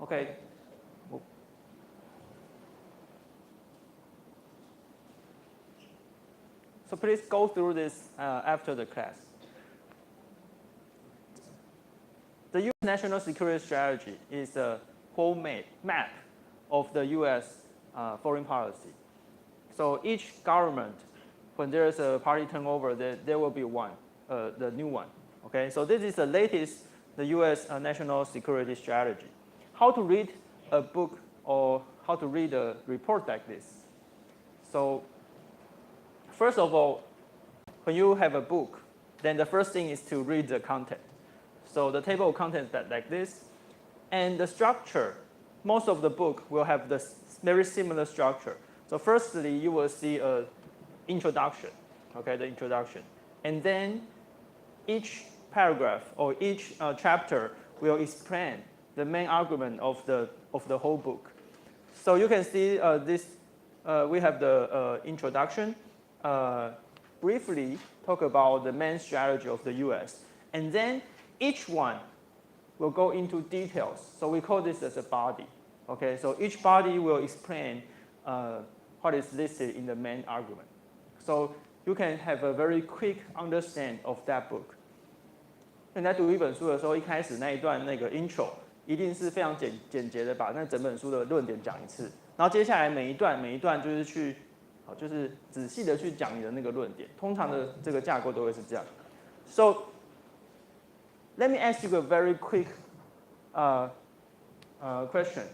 Okay. So please go through this after the class. The U.S. national security strategy is a whole map of the U.S. Foreign policy. So each government, when there is a party turnover, there will be one, the new one. Okay, so this is the latest, the U.S. National security strategy. How to read a book or how to read a report like this? So first of all, when you have a book, then the first thing is to read the content. So the table of contents like this, and the structure, most of the book will have this very similar structure. So firstly, you will see an introduction, okay, the introduction. And then each paragraph or each chapter will explain the main argument of the whole book. So you can see this, we have the introduction, briefly talk about the main strategy of the US. And then each one will go into details. So we call this as a body. Okay, so each body will explain what is listed in the main argument. So you can have a very quick understanding of that book. 你在读一本书的时候，一开始那一段那个 intro 一定是非常简洁的把那整本书的论点讲一次，然后接下来每一段就是去，就是仔细的去讲你的那个论点。通常的这个架构都会是这样。So let me ask you a very quick question.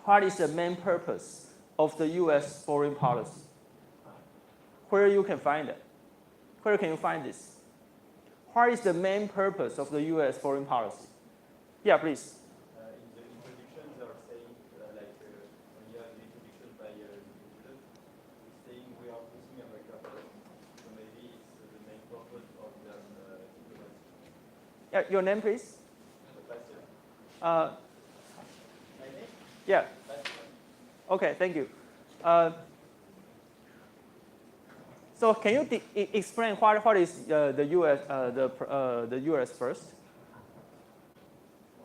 What is the main purpose of the U.S. foreign policy? Where you can find it? Where can you find this? What is the main purpose of the U.S. foreign policy? Yeah, please. In the introduction, they are saying, when you have the introduction by the student, it's saying we are putting America first. So maybe it's the main purpose of their diplomacy. Yeah, your name, please? Sebastian. My name? Yeah. Sebastian. Okay, thank you. So can you explain what is the U.S. The U.S. first?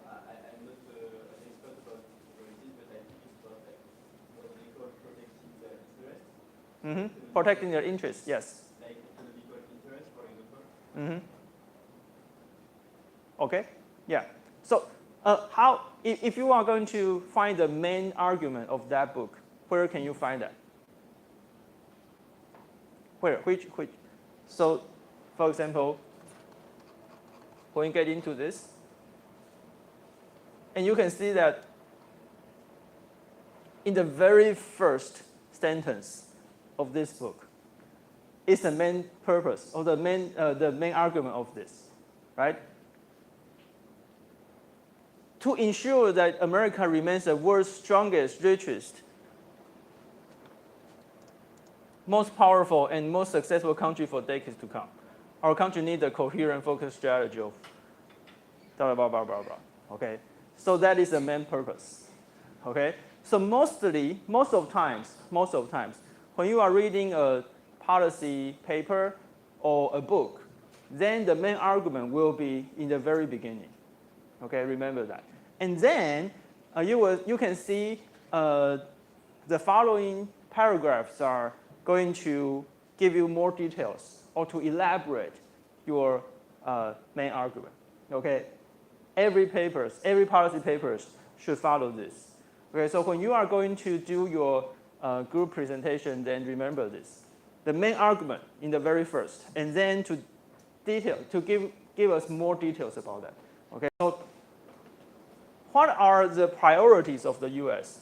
I'm not an expert about policy, but I think it's about what they call protecting their interests. Protecting their interests, yes. Like economical interest, for example. Okay, yeah. So how, if you are going to find the main argument of that book, where can you find that? Where? Which? So, for example, when you get into this, and you can see that in the very first sentence of this book is the main purpose or the main argument of this, right? To ensure that America remains the world's strongest, richest, most powerful and most successful country for decades to come. Our country needs a coherent, focused strategy of blah, blah, blah, blah, blah. Okay? So that is the main purpose. Okay? So most of times, when you are reading a policy paper or a book, then the main argument will be in the very beginning. Okay, remember that. And then you can see the following paragraphs are going to give you more details or to elaborate your main argument. Okay, every policy papers should follow this. Okay, so when you are going to do your group presentation, then remember this: the main argument in the very first, and then to give us more details about that. Okay, so what are the priorities of the U.S.?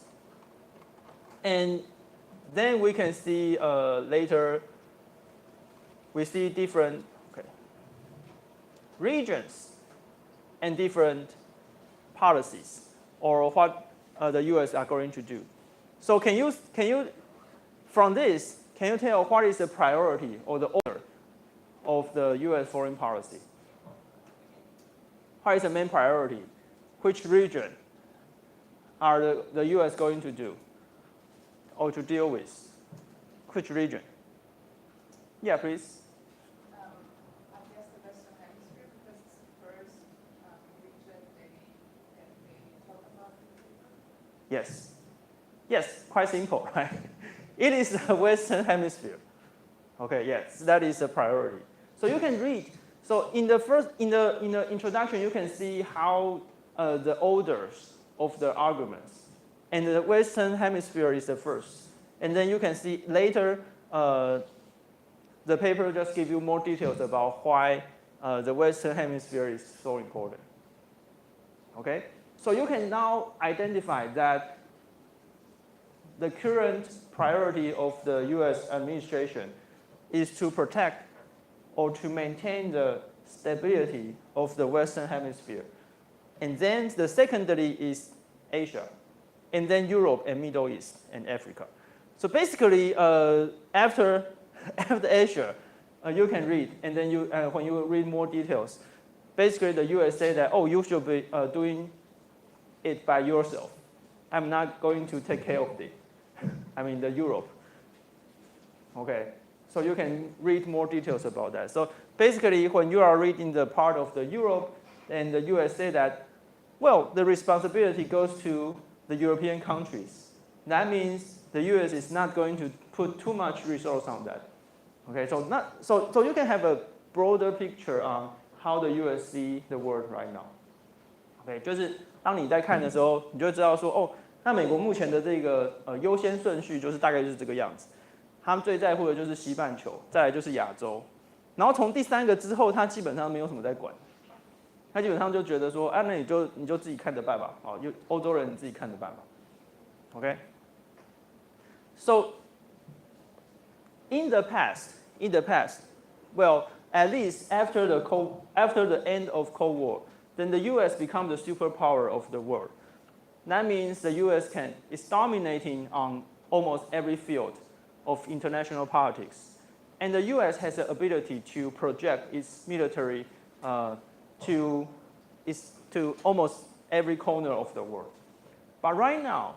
And then we can see later, we see different regions and different policies or what the U.S. are going to do. So can you, from this, can you tell what is the priority or the order of the U.S. foreign policy? What is the main priority? Which region are the U.S. going to do or to deal with? Which region? Yeah, please. I guess the Western Hemisphere, because it's the first region they talk about Yes. Yes, quite simple, right? It is the Western Hemisphere. Okay, yes, that is a priority. So you can read. So in the introduction, you can see how the orders of the arguments, and the Western Hemisphere is the first. And then you can see later, the paper just gives you more details about why the Western Hemisphere is so important. Okay, so you can now identify that the current priority of the U.S. administration is to protect or to maintain the stability of the Western Hemisphere. And then the secondary is Asia, and then Europe and Middle East and Africa. So basically, after Asia, you can read, and then when you read more details, basically the US say that, oh, you should be doing it by yourself. I'm not going to take care of it. I mean, the Europe. Okay, so you can read more details about that. So basically, when you are reading the part of the Europe, and the US say that, well, the responsibility goes to the European countries. That means the US is not going to put too much resource on that. Okay, so you can have a broader picture on how the US see the world right now. Okay, 就是当你在看的时候，你就知道说，哦，那美国目前的这个优先顺序就是大概就是这个样子。他们最在乎的就是西半球，再来就是亚洲，然后从第三个之后，他基本上没有什么在管，他基本上就觉得说，啊，那你就自己看着办吧，哦，欧洲人你自己看着办吧。Okay. So in the past, well, at least after the end of Cold War, then the U.S. become the superpower of the world. That means the U.S. is dominating on almost every field of international politics. And the U.S. has the ability to project its military to almost every corner of the world. But right now,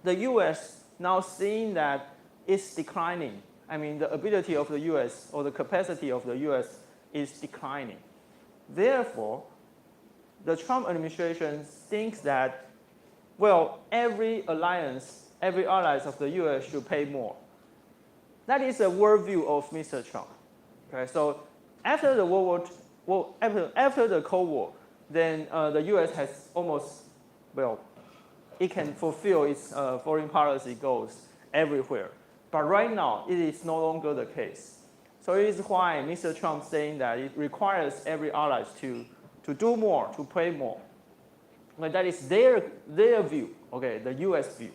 the U.S. now seeing that it's declining. I mean, the ability of the U.S. or the capacity of the U.S. is declining. Therefore, the Trump administration thinks that, well, every alliance, every allies of the U.S. should pay more. That is a worldview of Mr. Trump. Okay, so after the after the Cold War, then the U.S. has almost, well, it can fulfill its foreign policy goals everywhere. But right now, it is no longer the case. So it is why Mr. Trump is saying that it requires every allies to do more, to pay more. But that is their view, okay, the U.S. view.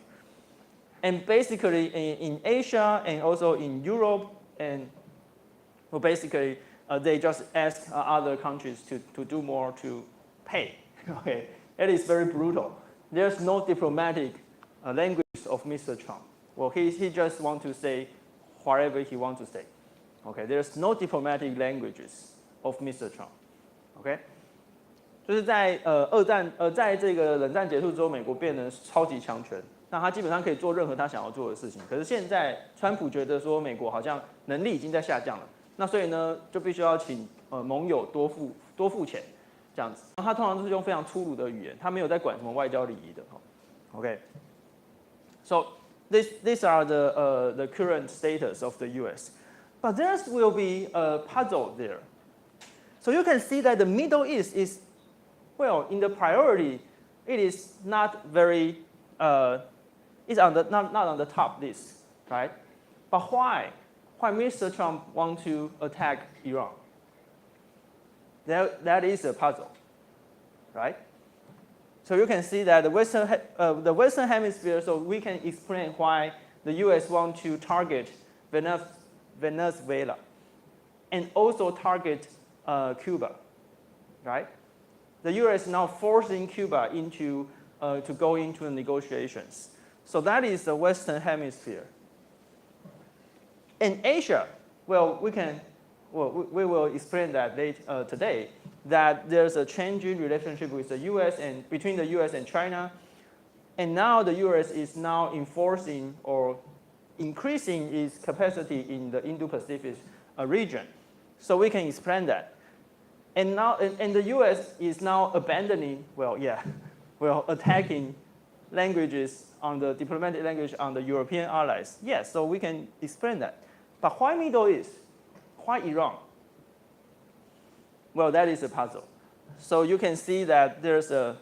And basically in Asia and also in Europe, and well, basically they just ask other countries to do more to pay. Okay, it is very brutal. There's no diplomatic language of Mr. Trump. Well, he just wants to say whatever he wants to say. Okay, there's no diplomatic languages of Mr. Trump. Okay. 就是在在这个冷战结束之后，美国变得超级强权，那他基本上可以做任何他想要做的事情。可是现在，川普觉得说美国好像能力已经在下降了，那所以呢，就必须要请盟友多付钱，这样子。他通常都是用非常粗鲁的语言，他没有在管什么外交礼仪的。Okay, so these are the current status of the U.S. But there will be a puzzle there. So you can see that the Middle East is, well, in the priority, it is not very, it's not on the top list, right? But why? Why Mr. Trump want to attack Iran? That is a puzzle, right? So you can see that the Western Hemisphere, so we can explain why the U.S. want to target Venezuela and also target Cuba, right? The U.S. now forcing Cuba to go into the negotiations. So that is the Western Hemisphere. In Asia, well, we will explain that today, that there's a changing relationship with the U.S. and between the U.S. and China. And now the U.S. is now enforcing or increasing its capacity in the Indo-Pacific region. So we can explain that. And the U.S. is now abandoning, attacking languages on the diplomatic language on the European allies. Yes, so we can explain that. But why Middle East? Why Iran? Well, that is a puzzle. So you can see that there's a,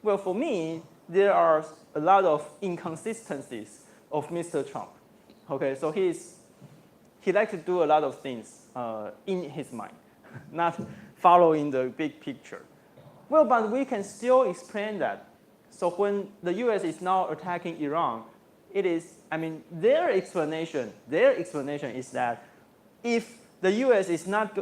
well, for me, there are a lot of inconsistencies of Mr. Trump. Okay, so he likes to do a lot of things in his mind, not following the big picture. Well, but we can still explain that. So when the US is now attacking Iran, it is, I mean, their explanation is that if the US is not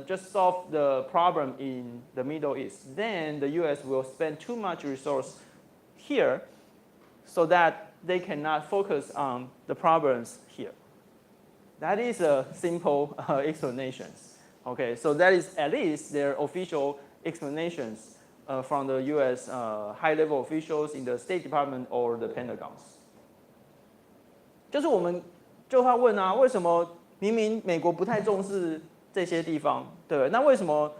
just solve the problem in the Middle East, then the US will spend too much resource here so that they cannot focus on the problems here. That is a simple explanation. Okay, so that is at least their official explanations from the US high-level officials in the State Department or the Pentagons. 就是我们就会问啊，为什么明明美国不太重视这些地方，对不对？那为什么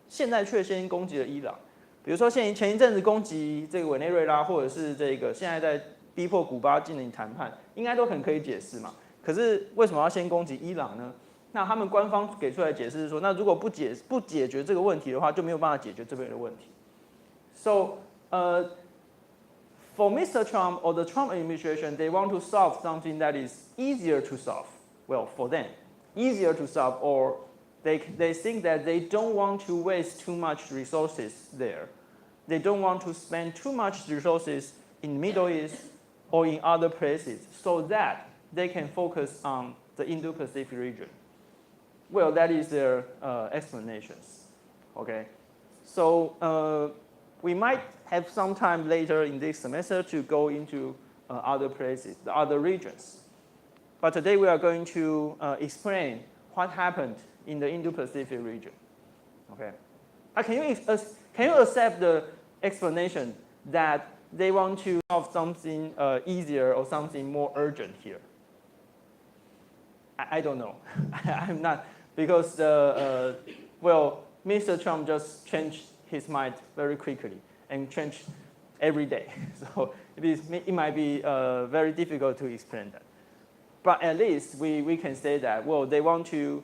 现在却先攻击了伊朗？比如说前一阵子攻击这个委内瑞拉，或者是这个现在在逼迫古巴进行谈判，应该都很可以解释嘛。可是为什么要先攻击伊朗呢？那他们官方给出来的解释是说，那如果不解决这个问题的话，就没有办法解决这边的问题。So, for Mr. Trump or the Trump administration, they want to solve something that is easier to solve. Well, for them, easier to solve, or they think that they don't want to waste too much resources there. They don't want to spend too much resources in the Middle East or in other places so that they can focus on the Indo-Pacific region. Well, that is their explanations. Okay, so we might have some time later in this semester to go into other places, the other regions. But today we are going to explain what happened in the Indo-Pacific region. Okay, can you accept the explanation that they want to solve something easier or something more urgent here? I don't know. I'm not, because well, Mr. Trump just changed his mind very quickly and changed every day. So it might be very difficult to explain that. But at least we can say that, well, they want to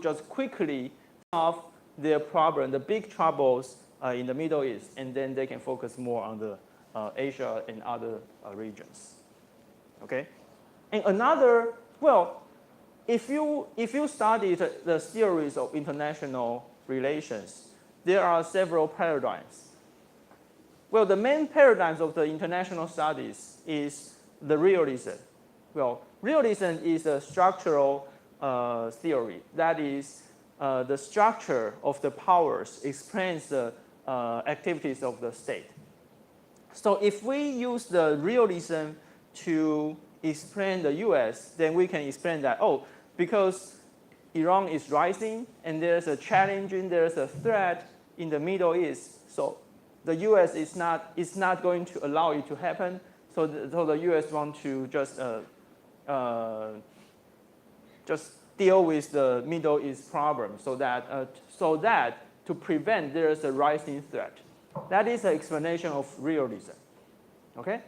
just quickly solve their problem, the big troubles in the Middle East, and then they can focus more on the Asia and other regions. Okay? And another, well, if you study the theories of international relations, there are several paradigms. Well, the main paradigms of the international studies is the realism. Well, realism is a structural theory. That is, the structure of the powers explains the activities of the state. So if we use the realism to explain the US, then we can explain that, oh, because Iran is rising and there's a challenge, there's a threat in the Middle East, so the US is not going to allow it to happen. So the US want to just deal with the Middle East problem, so that to prevent there is a rising threat. That is an explanation of realism. Okay.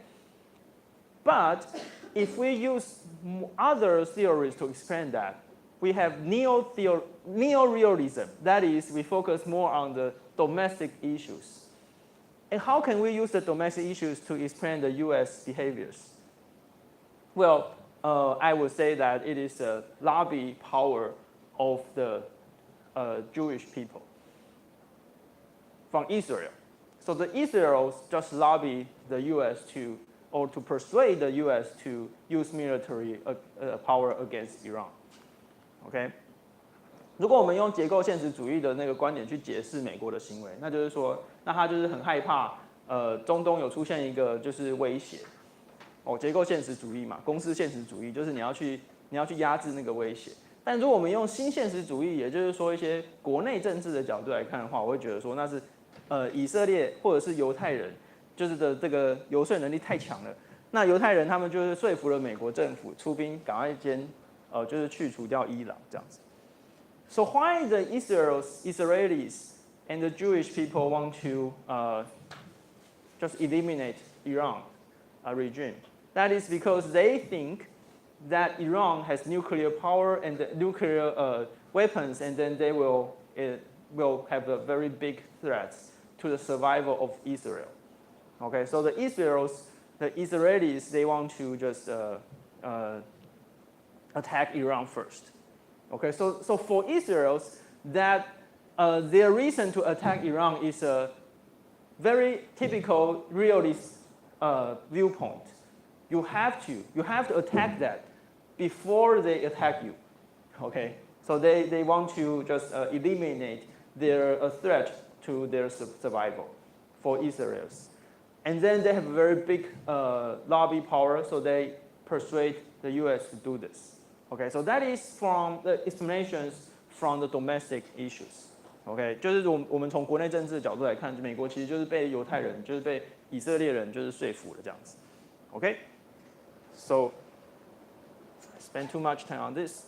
But if we use other theories to explain that, we have neo-realism. That is, we focus more on the domestic issues. And how can we use the domestic issues to explain the US behaviors? Well, I would say that it is a lobby power of the Jewish people from Israel. So the Israelis just lobby the US to persuade the US to use military power against Iran. Okay? 如果我们用结构现实主义的那个观点去解释美国的行为，那就是说，那他就是很害怕，中东有出现一个就是威胁，结构现实主义嘛，公司现实主义就是你要去压制那个威胁。但如果我们用新现实主义，也就是说一些国内政治的角度来看的话，我会觉得说那是以色列或者是犹太人，就是的这个游说能力太强了。那犹太人他们就是说服了美国政府出兵，赶快就是去除掉伊朗这样子。So why the Israelis and the Jewish people want to just eliminate Iran regime. That is because they think that Iran has nuclear power and nuclear weapons, and then they will have a very big threat to the survival of Israel. Okay, so the Israelis, they want to just attack Iran first. Okay, so for Israelis, that their reason to attack Iran is a very typical realist viewpoint. You have to attack that before they attack you. Okay, so they want to just eliminate their threat to their survival for Israelis. And then they have a very big lobby power, so they persuade the US to do this. Okay, so that is from the explanations from the domestic issues. OK， 就是我们从国内政治的角度来看，美国其实就是被犹太人，就是被以色列人就是说服了这样子。OK，so I spend too much time on this.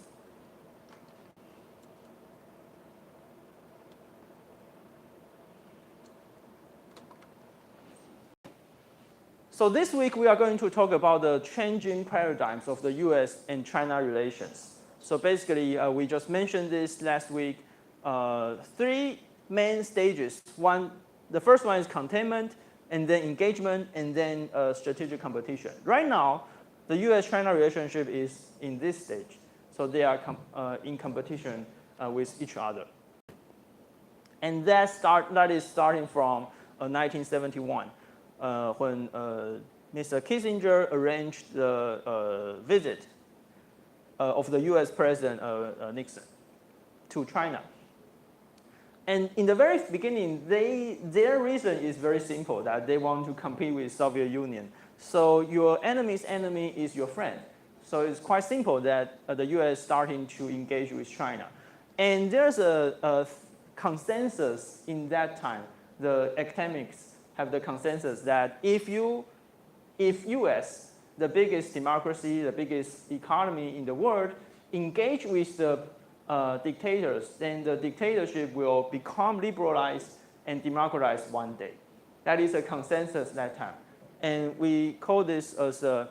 So this week we are going to talk about the changing paradigms of the US and China relations. So basically, we just mentioned this last week. Three main stages. The first one is containment, and then engagement, and then strategic competition. Right now, the US-China relationship is in this stage. So they are in competition with each other. And that is starting from 1971. When Mr. Kissinger arranged the visit of the US President Nixon to China. And in the very beginning, their reason is very simple, that they want to compete with Soviet Union. So your enemy's enemy is your friend. So it's quite simple that the US starting to engage with China. And there's a consensus in that time. The academics have the consensus that if US, the biggest democracy, the biggest economy in the world, engage with the dictators, then the dictatorship will become liberalized and democratized one day. That is a consensus that time. And we call this as a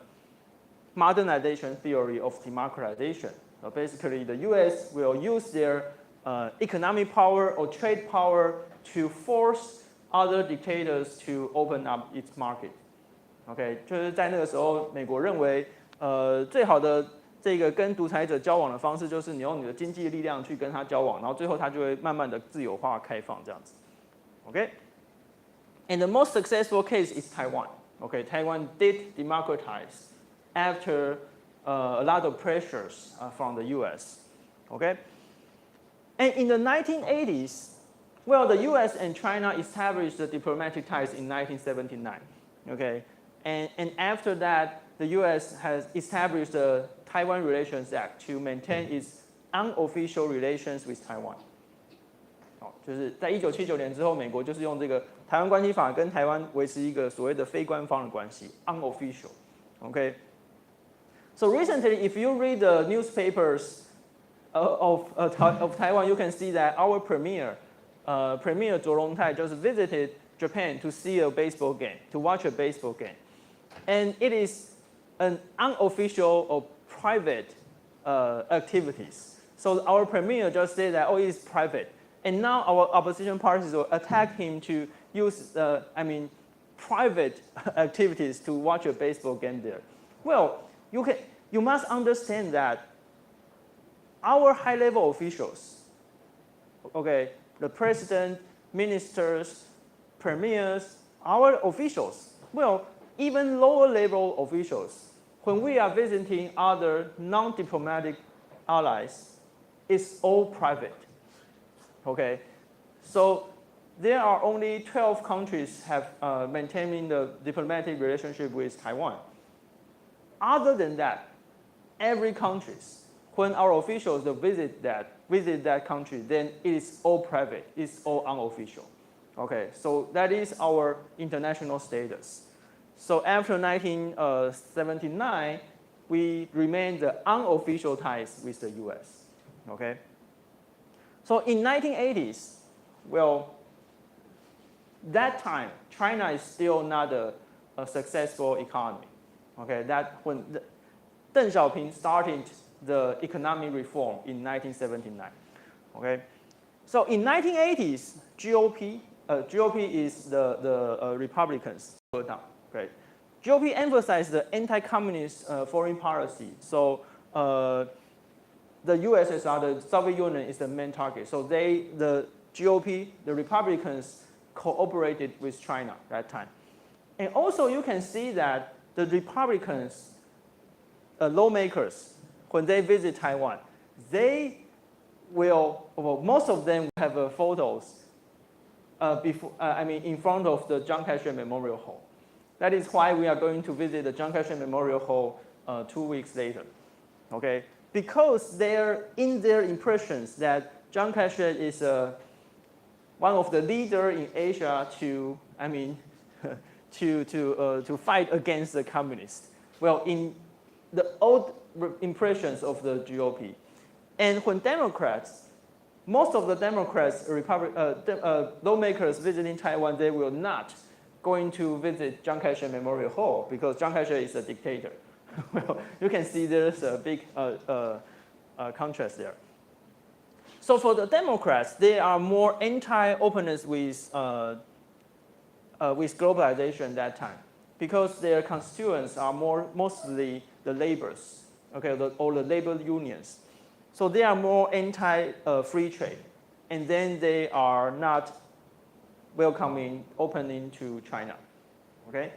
modernization theory of democratization. So basically, the US will use their economic power or trade power to force other dictators to open up its market. OK， 就是在那个时候，美国认为，最好的这个跟独裁者交往的方式，就是你用你的经济力量去跟他交往，然后最后他就会慢慢的自由化、开放这样子。OK，and the most successful case is Taiwan. OK， Taiwan did democratize after a lot of pressures from the US. OK，and in the 1980s. Well, the US and China established the diplomatic ties in 1979, okay? And after that, the US has established the Taiwan Relations Act to maintain its unofficial relations with Taiwan. 就是在1979年之后，美国就是用这个台湾关系法跟台湾维持一个所谓的非官方的关系 ，unofficial, okay? So recently, if you read the newspapers of Taiwan, you can see that our Premier 卓荣泰 just visited Japan to see a baseball game, to watch a baseball game. And it is an unofficial or private activities. So our premier just said that, oh, it's private. And now our opposition parties will attack him to use, private activities to watch a baseball game there. Well, you must understand that our high-level officials, okay, the president, ministers, premiers, our officials, well, even lower level officials, when we are visiting other non-diplomatic allies, it's all private. Okay, so there are only 12 countries have maintaining the diplomatic relationship with Taiwan. Other than that, every country, when our officials visit that country, then it is all private, it's all unofficial. Okay, so that is our international status. So after 1979, we remain the unofficial ties with the US. Okay. So in 1980s, well, that time, China is still not a successful economy. Okay, that when Deng Xiaoping started the economic reform in 1979. Okay, so in 1980s, GOP is the Republicans. Right? GOP emphasized the anti-communist foreign policy. So the USSR, the Soviet Union, is the main target. So the GOP, the Republicans, cooperated with China that time. And also you can see that the Republicans, lawmakers, when they visit Taiwan, they will, well, most of them have photos in front of the Chiang Kai-shek Memorial Hall. That is why we are going to visit the Chiang Kai-shek Memorial Hall 2 weeks later. Okay? Because in their impressions that Chiang Kai-shek is one of the leaders in Asia to fight against the communists. Well, in the old impressions of the GOP, and when Democrats, most of the Democrats, lawmakers visiting Taiwan, they will not going to visit Chiang Kai-shek Memorial Hall because Chiang Kai-shek is a dictator. Well, you can see there's a big contrast there. So for the Democrats, they are more anti-openness with globalization that time because their constituents are mostly the laborers, okay, or the labor unions. So they are more anti-free trade, and then they are not welcoming, opening to China, okay?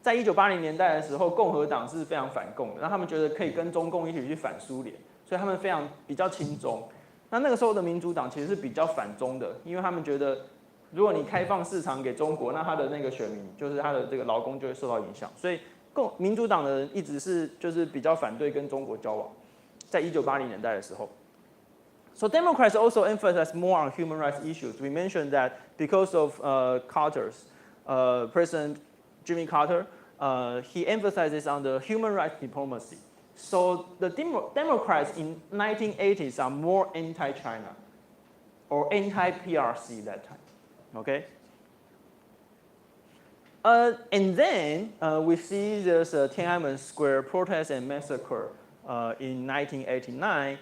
在1980年代的时候，共和党是非常反共的，那他们觉得可以跟中共一起去反苏联，所以他们比较亲中。那个时候的民主党其实是比较反中的，因为他们觉得，如果你开放市场给中国，那他的那个选民，就是他的这个劳工就会受到影响。所以民主党的人一直是就是比较反对跟中国交往，在1980年代的时候。So Democrats also emphasize more on human rights issues. We mentioned that because of President Jimmy Carter, he emphasizes on the human rights diplomacy. So the Democrats in 1980s are more anti-China or anti-PRC that time, okay? And then we see there's a Tiananmen Square protest and massacre in 1989.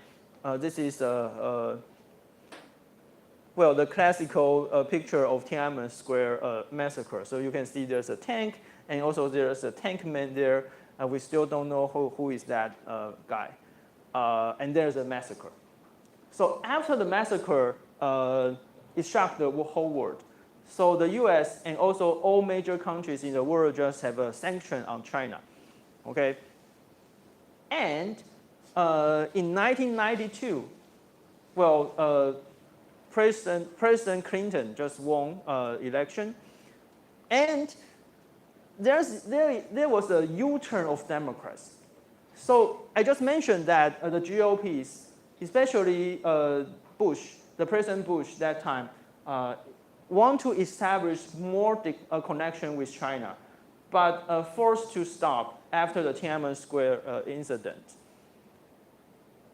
This is the classical picture of Tiananmen Square massacre. So you can see there's a tank, and also there's a tank man there. We still don't know who is that guy. And there's a massacre. So after the massacre, it shocked the whole world. So the US and also all major countries in the world just have a sanction on China. Okay? And in 1992, President Clinton just won election, and there was a U-turn of Democrats. So I just mentioned that the GOPs, especially President Bush that time, want to establish more connection with China, but forced to stop after the Tiananmen Square incident.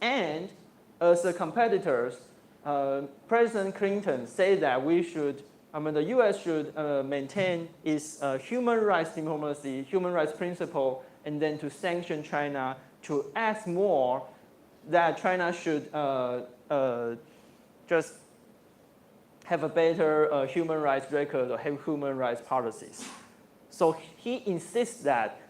And as the competitors, President Clinton said that the U.S. should maintain its human rights diplomacy, human rights principle, and then to sanction China, to ask more that China should just have a better human rights record or have human rights policies. So he insists that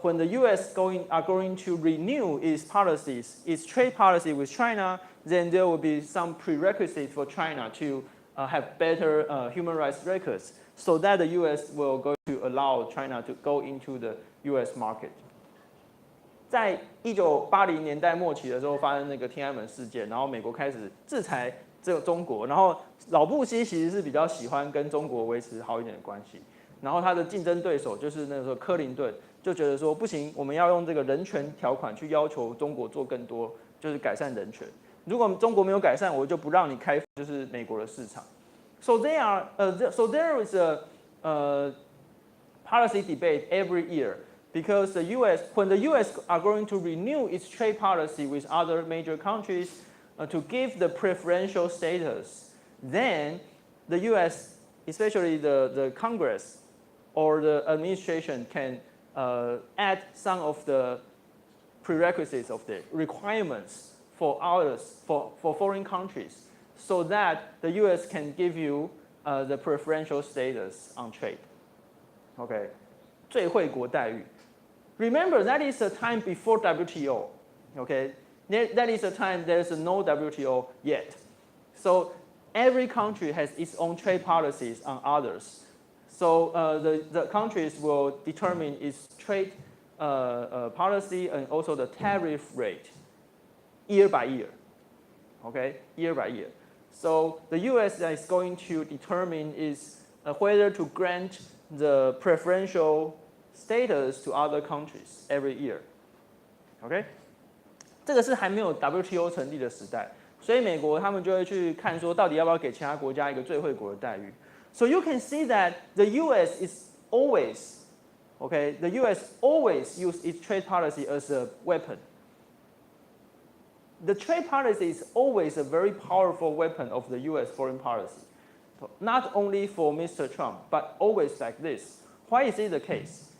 when the U.S. are going to renew its policies, its trade policy with China, then there will be some prerequisites for China to have better human rights records, so that the U.S. will go to allow China to go into the U.S. market. 在1980年代末期的时候，发生那个天安门事件，然后美国开始制裁这个中国，然后老布希其实是比较喜欢跟中国维持好一点的关系，然后他的竞争对手就是那个时候克林顿就觉得说不行，我们要用这个人权条款去要求中国做更多，就是改善人权。如果中国没有改善，我就不让你开就是美国的市场。So there is a policy debate every year because when the U.S. are going to renew its trade policy with other major countries to give the preferential status, then the U.S. especially the Congress or the administration can add some of the prerequisites of the requirements for others, for foreign countries, so that the US can give you the preferential status on trade. Okay, 最惠国待遇. Remember, that is a time before WTO. Okay, that is a time there's no WTO yet. So every country has its own trade policies on others. So the countries will determine its trade policy and also the tariff rate year by year. Okay, year by year. So the US is going to determine is whether to grant the preferential status to other countries every year. OK， 这个是还没有 WTO 成立的时代，所以美国他们就会去看说，到底要不要给其他国家一个最惠国的待遇。So you can see that the US is always, okay, the US always use its trade policy as a weapon. The trade policy is always a very powerful weapon of the US foreign policy. Not only for Mr. Trump, but always like this. Why is it the case?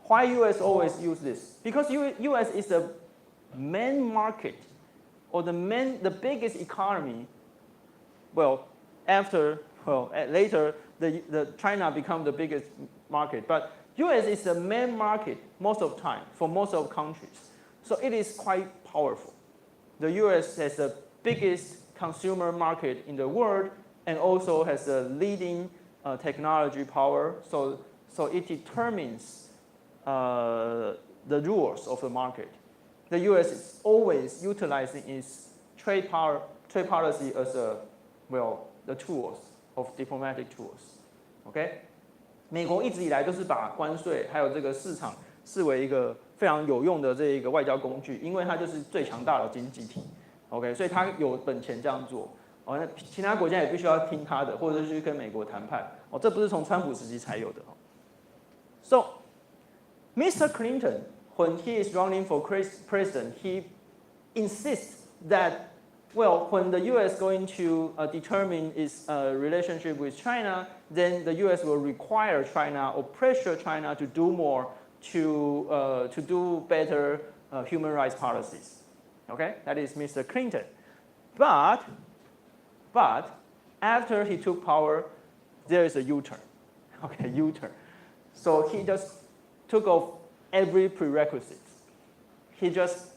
Why US always use this? Because US is the main market or the biggest economy. Well, later the China become the biggest market, but US is the main market most of the time for most of the countries. So it is quite powerful. The US has the biggest consumer market in the world and also has the leading technology power. So it determines the rules of the market. The US is always utilizing its trade policy as the tools of diplomatic tools. OK， 美国一直以来都是把关税还有这个市场视为一个非常有用的这一个外交工具，因为它就是最强大的经济体。OK， 所以它有本钱这样做。那其他国家也必须要听他的，或者是去跟美国谈判。这不是从川普时期才有的。So, Mr. Clinton, when he is running for president, he insists that, well, when the U.S. is going to determine its relationship with China, then the U.S. will require China or pressure China to do more to do better human rights policies. Okay, that is Mr. Clinton. But after he took power, there is a U-turn. Okay, U-turn. So he just took off every prerequisite. He just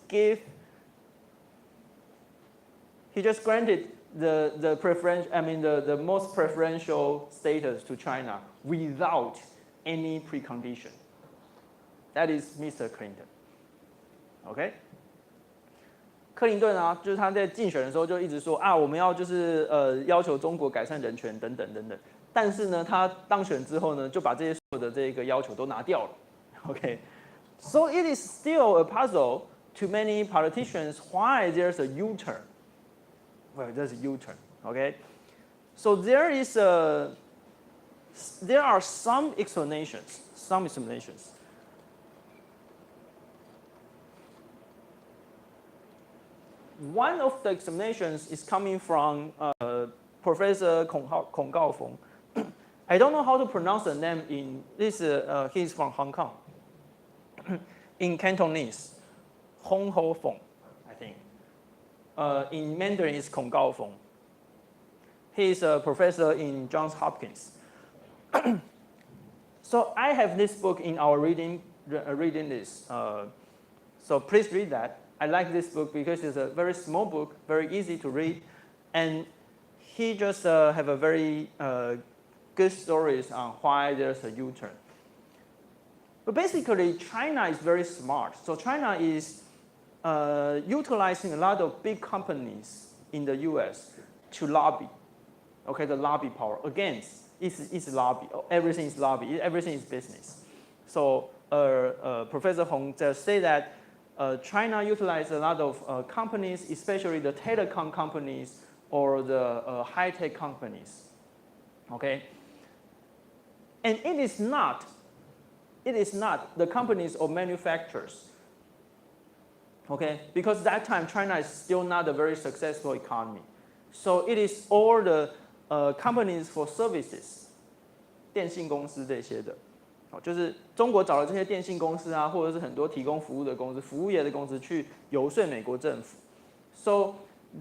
granted the most preferential status to China without any precondition. That is Mr. Clinton. OK， 克林顿啊，就是他在竞选的时候就一直说啊，我们要就是要求中国改善人权等等等等。但是呢，他当选之后呢，就把这些所有的这个要求都拿掉了。OK，so it is still a puzzle to many politicians why there's a U-turn. Well, there's a U-turn. OK，so there are some explanations. One of the explanations is coming from Professor Kong Gaofeng. I don't know how to pronounce the name in this. He's from Hong Kong. In Cantonese, Hong Ho Feng, I think. In Mandarin, it's Kong Gaofeng. He is a professor in Johns Hopkins. So I have this book in our reading list. So please read that. I like this book because it's a very small book, very easy to read, and he just have a very good stories on why there's a U-turn. But basically, China is very smart. So China is utilizing a lot of big companies in the U.S. to lobby. Okay, the lobby power against it's lobby. Everything is lobby. Everything is business. So Professor Hong just say that. China utilizes a lot of companies, especially the telecom companies or the high-tech companies. Okay, and it is not the companies or manufacturers. Okay, because that time China is still not a very successful economy. So it is all the companies for services， 电信公司这些的，就是中国找了这些电信公司啊，或者是很多提供服务的公司、服务业的公司去游说美国政府。So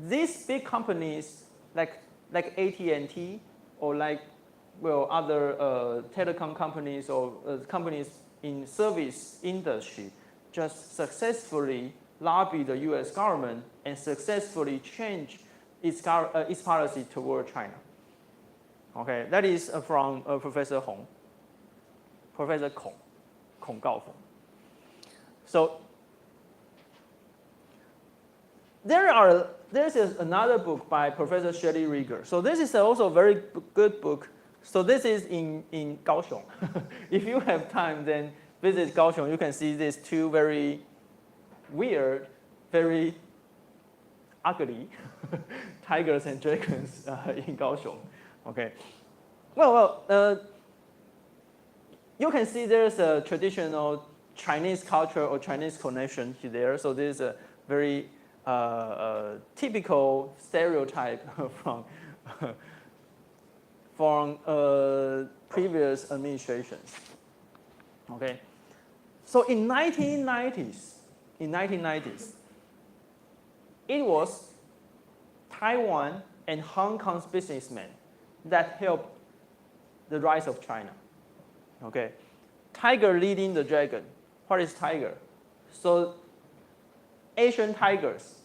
these big companies like AT&T or like other telecom companies or companies in service industry just successfully lobby the U.S. government and successfully change its policy toward China. Okay, that is from Professor Hong, Professor Kong Gaofeng. So there's another book by Professor Shelley Rieger. So this is also a very good book. So this is in Kaohsiung. If you have time, then visit Kaohsiung. You can see these two very weird, very ugly tigers and dragons in Kaohsiung. Okay. Well, you can see there's a traditional Chinese culture or Chinese connection there. So there's a very typical stereotype from previous administrations. Okay. So in 1990s, it was Taiwan and Hong Kong's businessmen that helped the rise of China. Okay, tiger leading the dragon. What is tiger? So Asian tigers,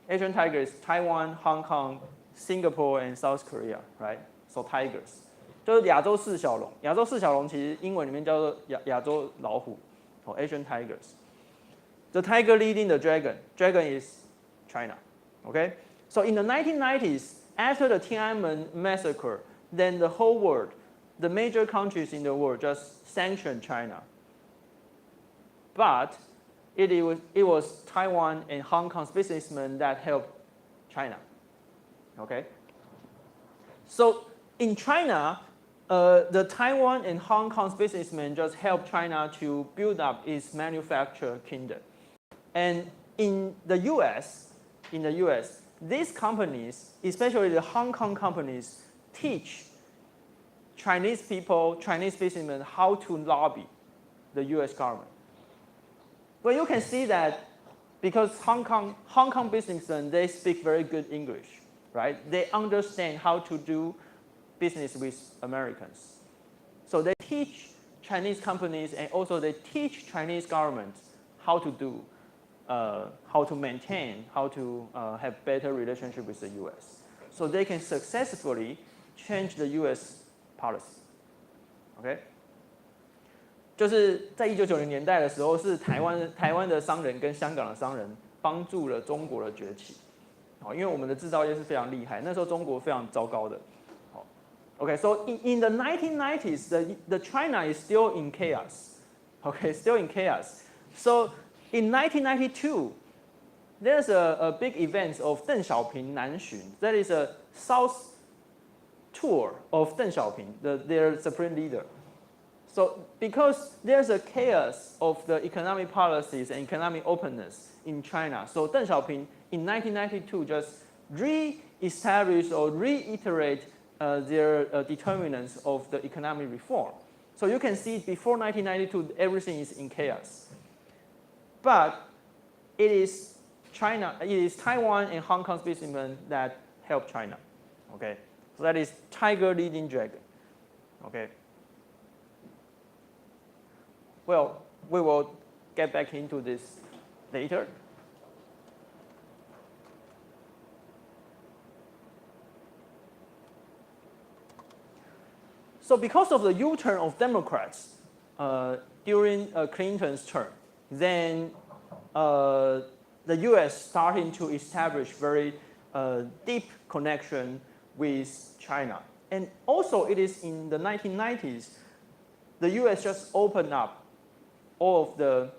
Taiwan, Hong Kong, Singapore, and South Korea, right? So tigers. 就是亚洲四小龙，亚洲四小龙其实英文里面叫做亚洲老虎，Asian tigers. The tiger leading the dragon. Dragon is China. Okay? So in the 1990s, after the Tiananmen massacre, then the whole world, the major countries in the world just sanctioned China. But it was Taiwan and Hong Kong's businessmen that helped China. Okay? So in China, the Taiwan and Hong Kong's businessmen just helped China to build up its manufacturing kingdom. And in the US, these companies, especially the Hong Kong companies, teach Chinese people, Chinese businessmen how to lobby the US government. Well, you can see that because Hong Kong businessmen, they speak very good English, right? They understand how to do business with Americans. So they teach Chinese companies and also they teach Chinese governments how to do, how to maintain, how to have better relationship with the US. So they can successfully change the US policy. Okay? 就是在1990年代的时候，是台湾的商人跟香港的商人帮助了中国的崛起。因为我们的制造业是非常厉害，那时候中国非常糟糕的。Okay, so in the 1990s, the China is still in chaos. Okay, still in chaos. So in 1992, there's a big event of Deng Xiaoping Nanxun. That is a South tour of Deng Xiaoping, their supreme leader. So because there's a chaos of the economic policies and economic openness in China, so Deng Xiaoping in 1992 just re-established or reiterate their determinants of the economic reform. So you can see before 1992, everything is in chaos. But it is Taiwan and Hong Kong's businessmen that help China. Okay, so that is tiger leading dragon. Okay. Well, we will get back into this later. So because of the U-turn of Democrats during Clinton's term, then the U.S. starting to establish very deep connection with China. And also it is in the 1990s, the U.S. just opened up all of the,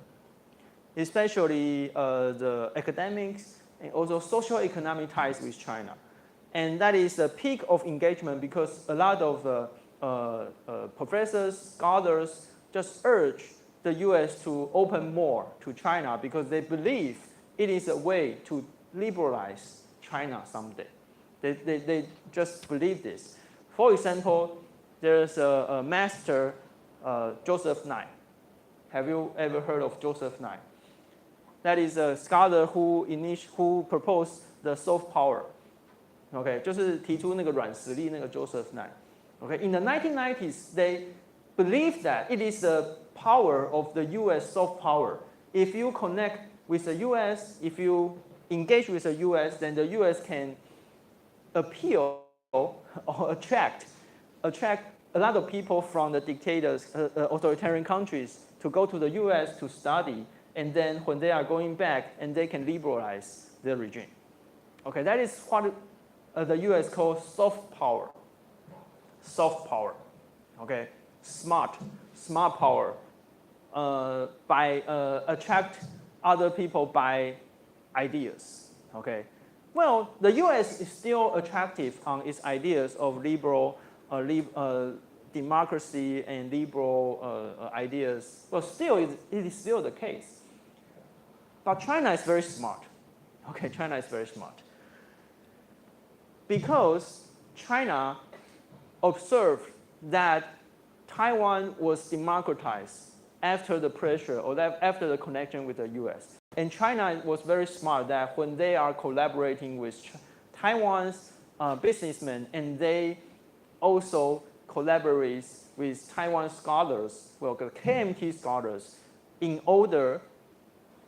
especially the academics and also social economic ties with China. And that is a peak of engagement because a lot of professors, scholars just urge the U.S. to open more to China because they believe it is a way to liberalize China someday. They just believe this. For example, there's a master, Joseph Nye. Have you ever heard of Joseph Nye? That is a scholar who proposed the soft power. OK， 就是提出那个软实力那个 Joseph Nye. OK, in the 1990s, they believed that it is the power of the U.S. soft power. If you connect with the U.S., if you engage with the U.S., then the U.S. can appeal or attract a lot of people from the dictators, authoritarian countries to go to the U.S. to study, and then when they are going back, and they can liberalize their regime. Okay, that is what the U.S. calls soft power. Soft power. Okay, smart power. By attract other people by ideas. Okay, well, the U.S. is still attractive on its ideas of liberal, democracy and liberal ideas. Well, still, it is still the case. But China is very smart. Okay, China is very smart. Because China observed that Taiwan was democratized after the pressure or after the connection with the US. And China was very smart that when they are collaborating with Taiwan's businessmen, and they also collaborate with Taiwan scholars, well, the KMT scholars, in order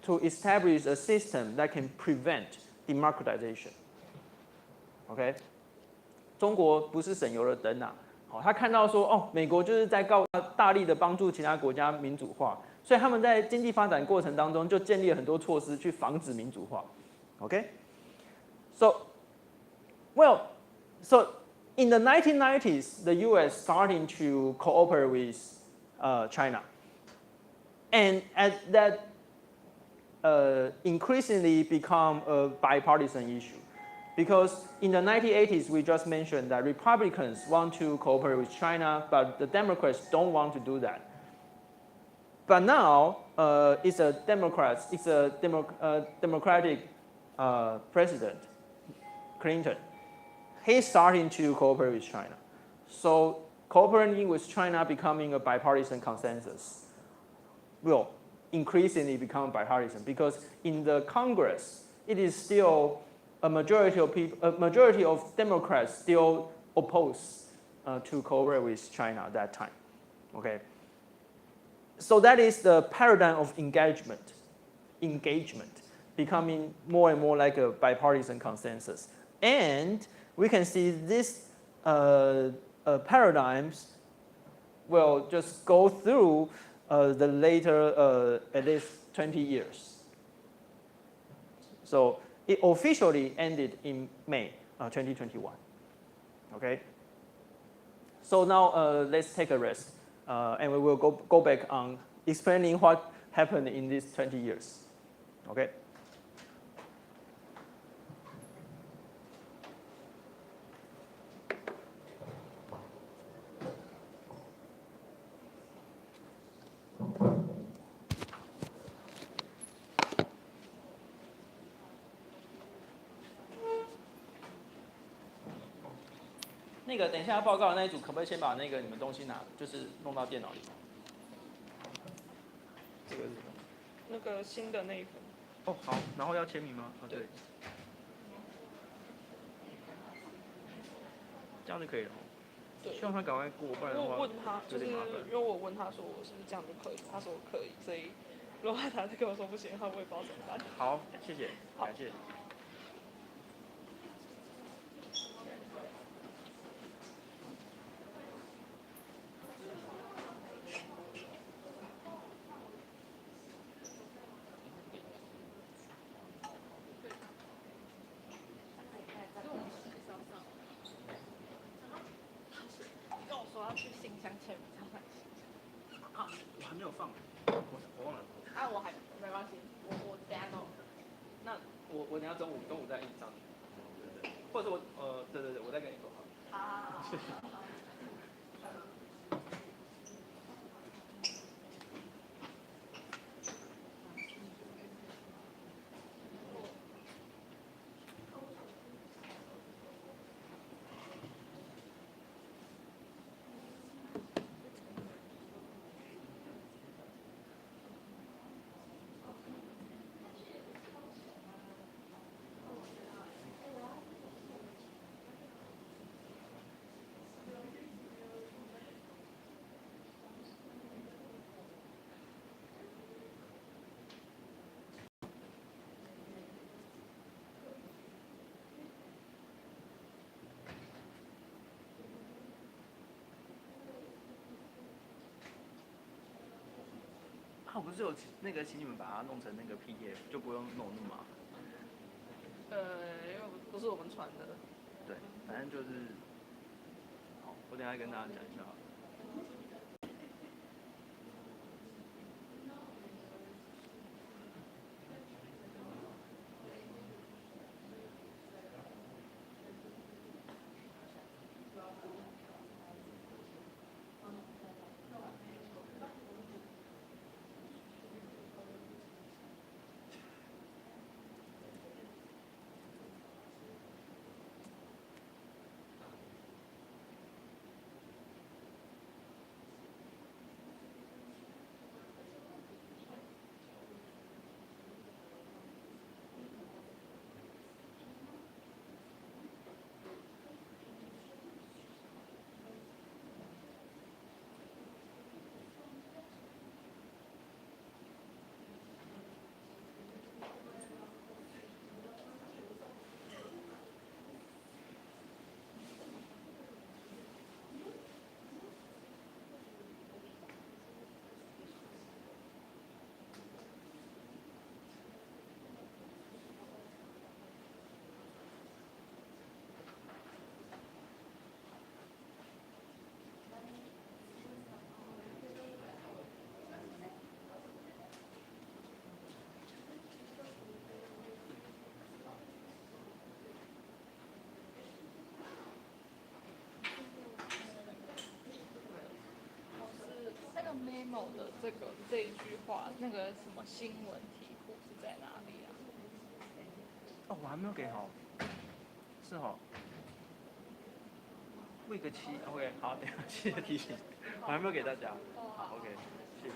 to establish a system that can prevent democratization. OK， 中国不是省油的灯啊。好，他看到说，哦，美国就是在大力的帮助其他国家民主化，所以他们在经济发展过程当中就建立了很多措施去防止民主化。OK，so in the 1990s, the U.S. starting to cooperate with China, and as that increasingly become a bipartisan issue. Because in the 1980s, we just mentioned that Republicans want to cooperate with China, but the Democrats don't want to do that. But now, it's a Democratic president, Clinton. He's starting to cooperate with China. So cooperating with China becoming a bipartisan consensus will increasingly become bipartisan, because in the Congress, it is still a majority of Democrats still oppose to cooperate with China at that time. Okay. So that is the paradigm of engagement becoming more and more like a bipartisan consensus. And we can see these paradigms will just go through the later at least 20 years. So it officially ended in May 2021. Okay. So now let's take a rest, and we will go back on explaining what happened in these 20 years. Okay. 那个等一下要报告的那一组，可不可以先把那个你们东西就是弄到电脑里？这个是什么？那个新的那一份。哦，好，然后要签名吗？哦，对。这样就可以了。对。希望他赶快过，不然的话。我问他，就是因为我问他说我是不是这样就可以，他说可以，所以如果他跟我说不行的话，我也不知道怎么办。好，谢谢，感谢。我还没有放，我忘了。啊，我还没关系，我等下弄。那我等下中午再印上去。对，或者对，我再跟你说好。好。谢谢。我不是有那个请你们把它弄成那个 PDF，就不用弄那么麻烦。因为不是我们传的。对，反正就是，好，我等一下跟大家讲一下好了。那个 memo 的这一句话，那个什么新闻题库是在哪里啊？哦，我还没有给好，是哈。week 7 ，OK， 好，等一下谢谢提醒，我还没有给大家。好 ，OK， 谢谢。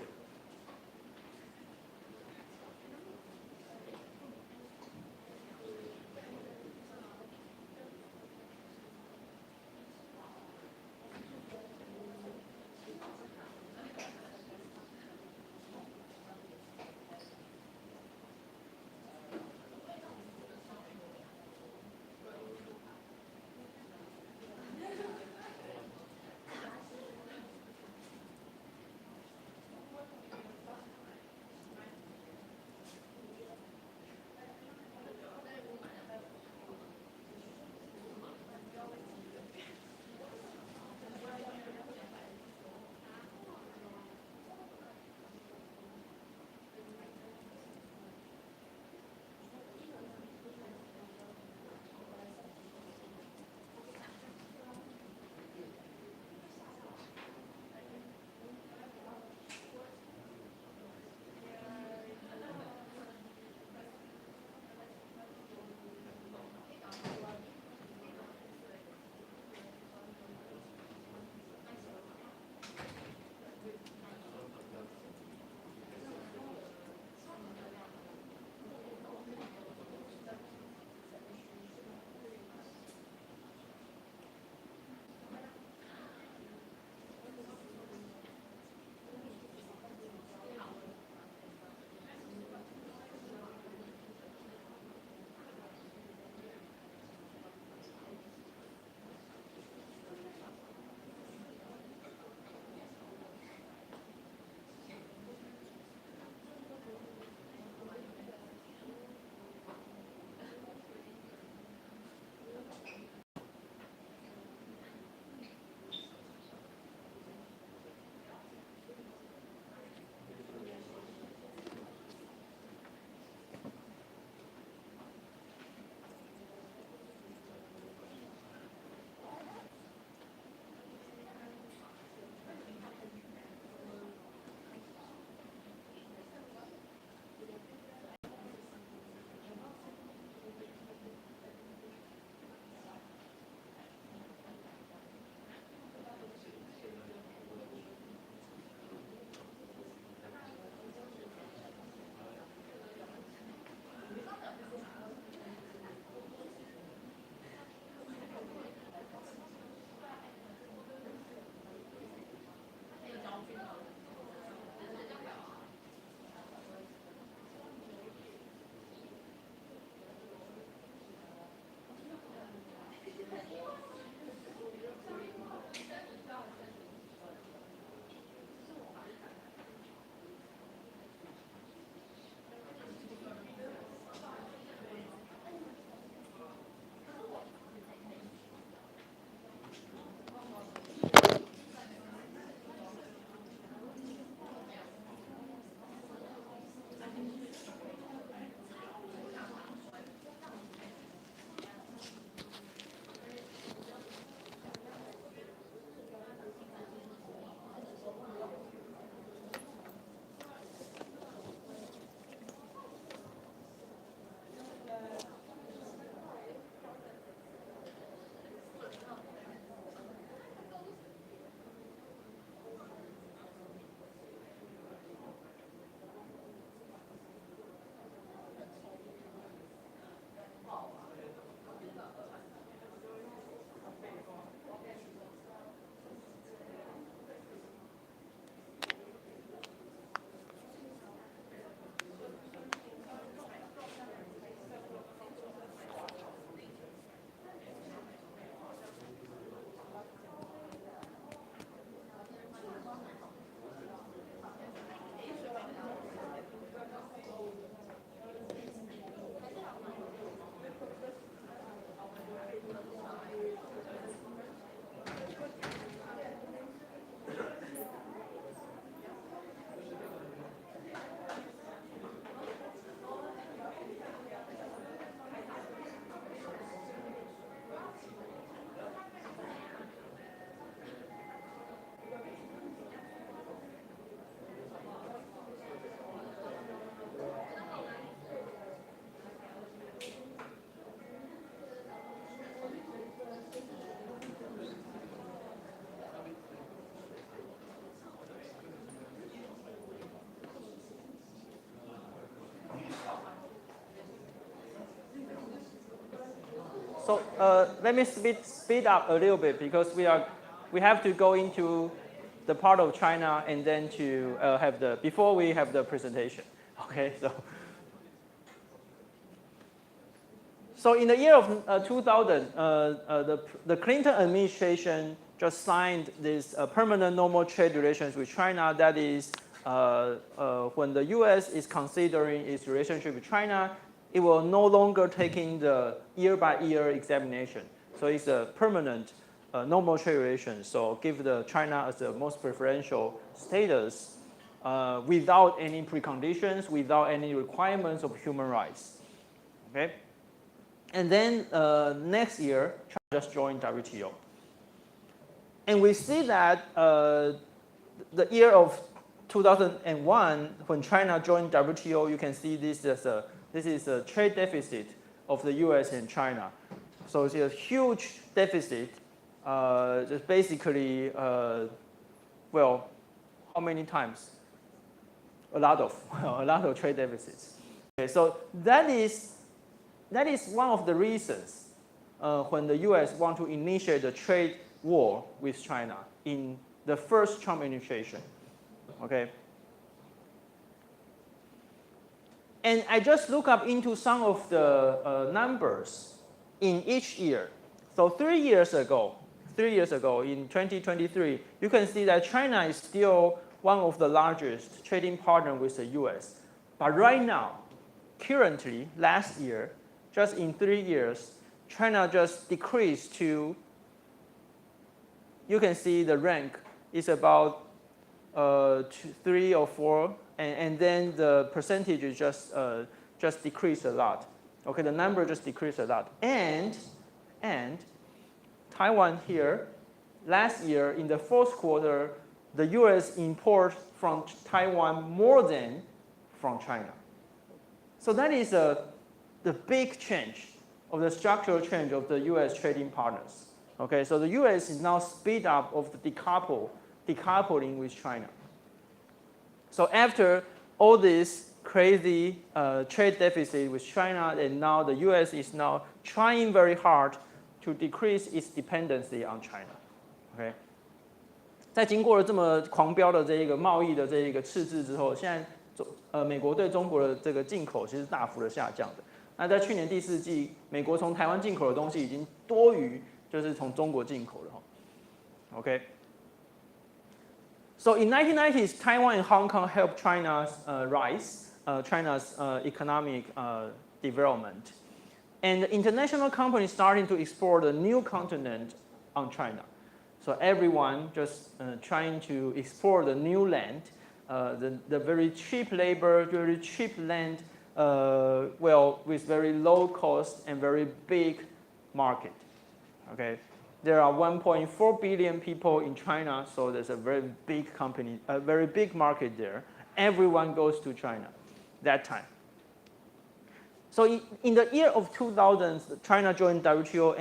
So let me speed up a little bit because we have to go into the part of China and then to before we have the presentation. Okay, so in the year of 2000, the Clinton administration just signed this permanent normal trade relations with China. That is, when the U.S. is considering its relationship with China, it will no longer taking the year-by-year examination. So it's a permanent normal trade relations. So give the China as the most preferential status without any preconditions, without any requirements of human rights. Okay. And then next year, China just joined WTO. And we see that the year of 2001, when China joined WTO, you can see this is a trade deficit of the US and China. So it's a huge deficit, just basically, well, how many times? A lot of trade deficits. Okay, so that is one of the reasons when the US want to initiate the trade war with China in the first Trump administration. Okay. And I just look up into some of the numbers in each year. So 3 years ago, in 2023, you can see that China is still one of the largest trading partners with the US. But right now, currently, last year, just in 3 years, China just decreased to, you can see the rank is about 3 or 4, and then the percentage is just decreased a lot. Okay, the number just decreased a lot. And Taiwan here, last year in the fourth quarter, the US import from Taiwan more than from China. So that is the big change of the structural change of the US trading partners. Okay, so the US is now speed up of the decoupling with China. So after all this crazy trade deficit with China, and now the US is now trying very hard to decrease its dependency on China. Okay. 在经过了这么狂飙的这一个贸易的这一个赤字之后，现在美国对中国的这个进口其实大幅的下降的。那在去年第4季，美国从台湾进口的东西已经多于就是从中国进口了。Okay. So in 1990s, Taiwan and Hong Kong helped China's rise, China's economic development. And the international companies starting to explore the new continent on China. So everyone just trying to explore the new land, the very cheap labor, very cheap land, well, with very low cost and very big market. Okay. There are 1.4 billion people in China, so there's a very big company, a very big market there. Everyone goes to China that time. So in the year of 2000, China joined WTO,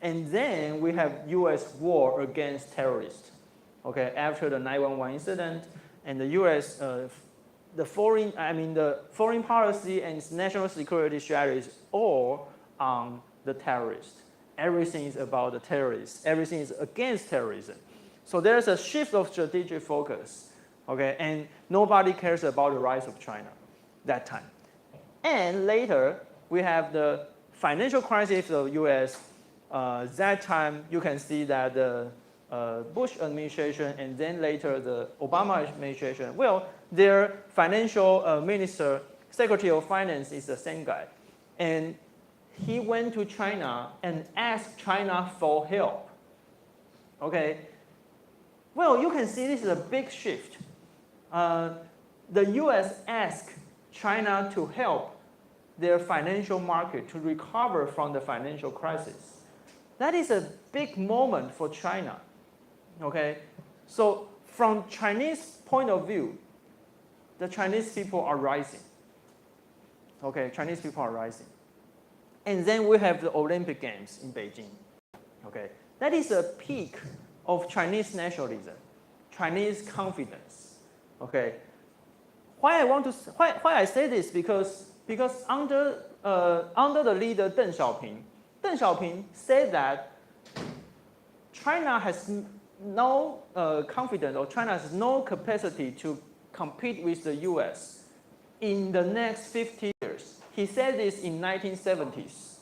and then we have U.S. war against terrorists. Okay, after the 9/11 incident, and the U.S. The foreign policy and its national security strategy is all on the terrorists. Everything is about the terrorists. Everything is against terrorism. So there's a shift of strategic focus. Okay, and nobody cares about the rise of China that time. And later, we have the financial crisis of the U.S. That time, you can see that the Bush administration and then later the Obama administration, well, their financial minister, Secretary of Finance is the same guy. And he went to China and asked China for help. Okay. Well, you can see this is a big shift. The U.S. asked China to help their financial market to recover from the financial crisis. That is a big moment for China. Okay. So from Chinese point of view, the Chinese people are rising. Okay, Chinese people are rising. And then we have the Olympic Games in Beijing. Okay, that is a peak of Chinese nationalism, Chinese confidence. Okay, why I say this because under the leader Deng Deng Xiaoping said that China has no confidence, or China has no capacity to compete with the US in the next 50 years. He said this in 1970s,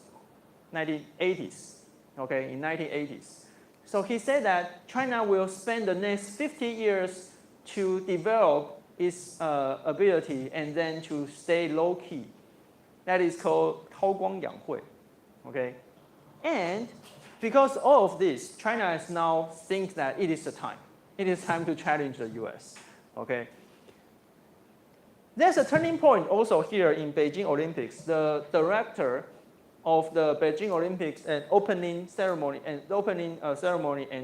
1980s, okay, in 1980s. So he said that China will spend the next 50 years to develop its ability and then to stay low key. That is called 韬光养晦, okay? And because all of this, China is now thinks that it is the time. It is time to challenge the US, okay? There's a turning point also here in Beijing Olympics. The director of the Beijing Olympics and opening ceremony and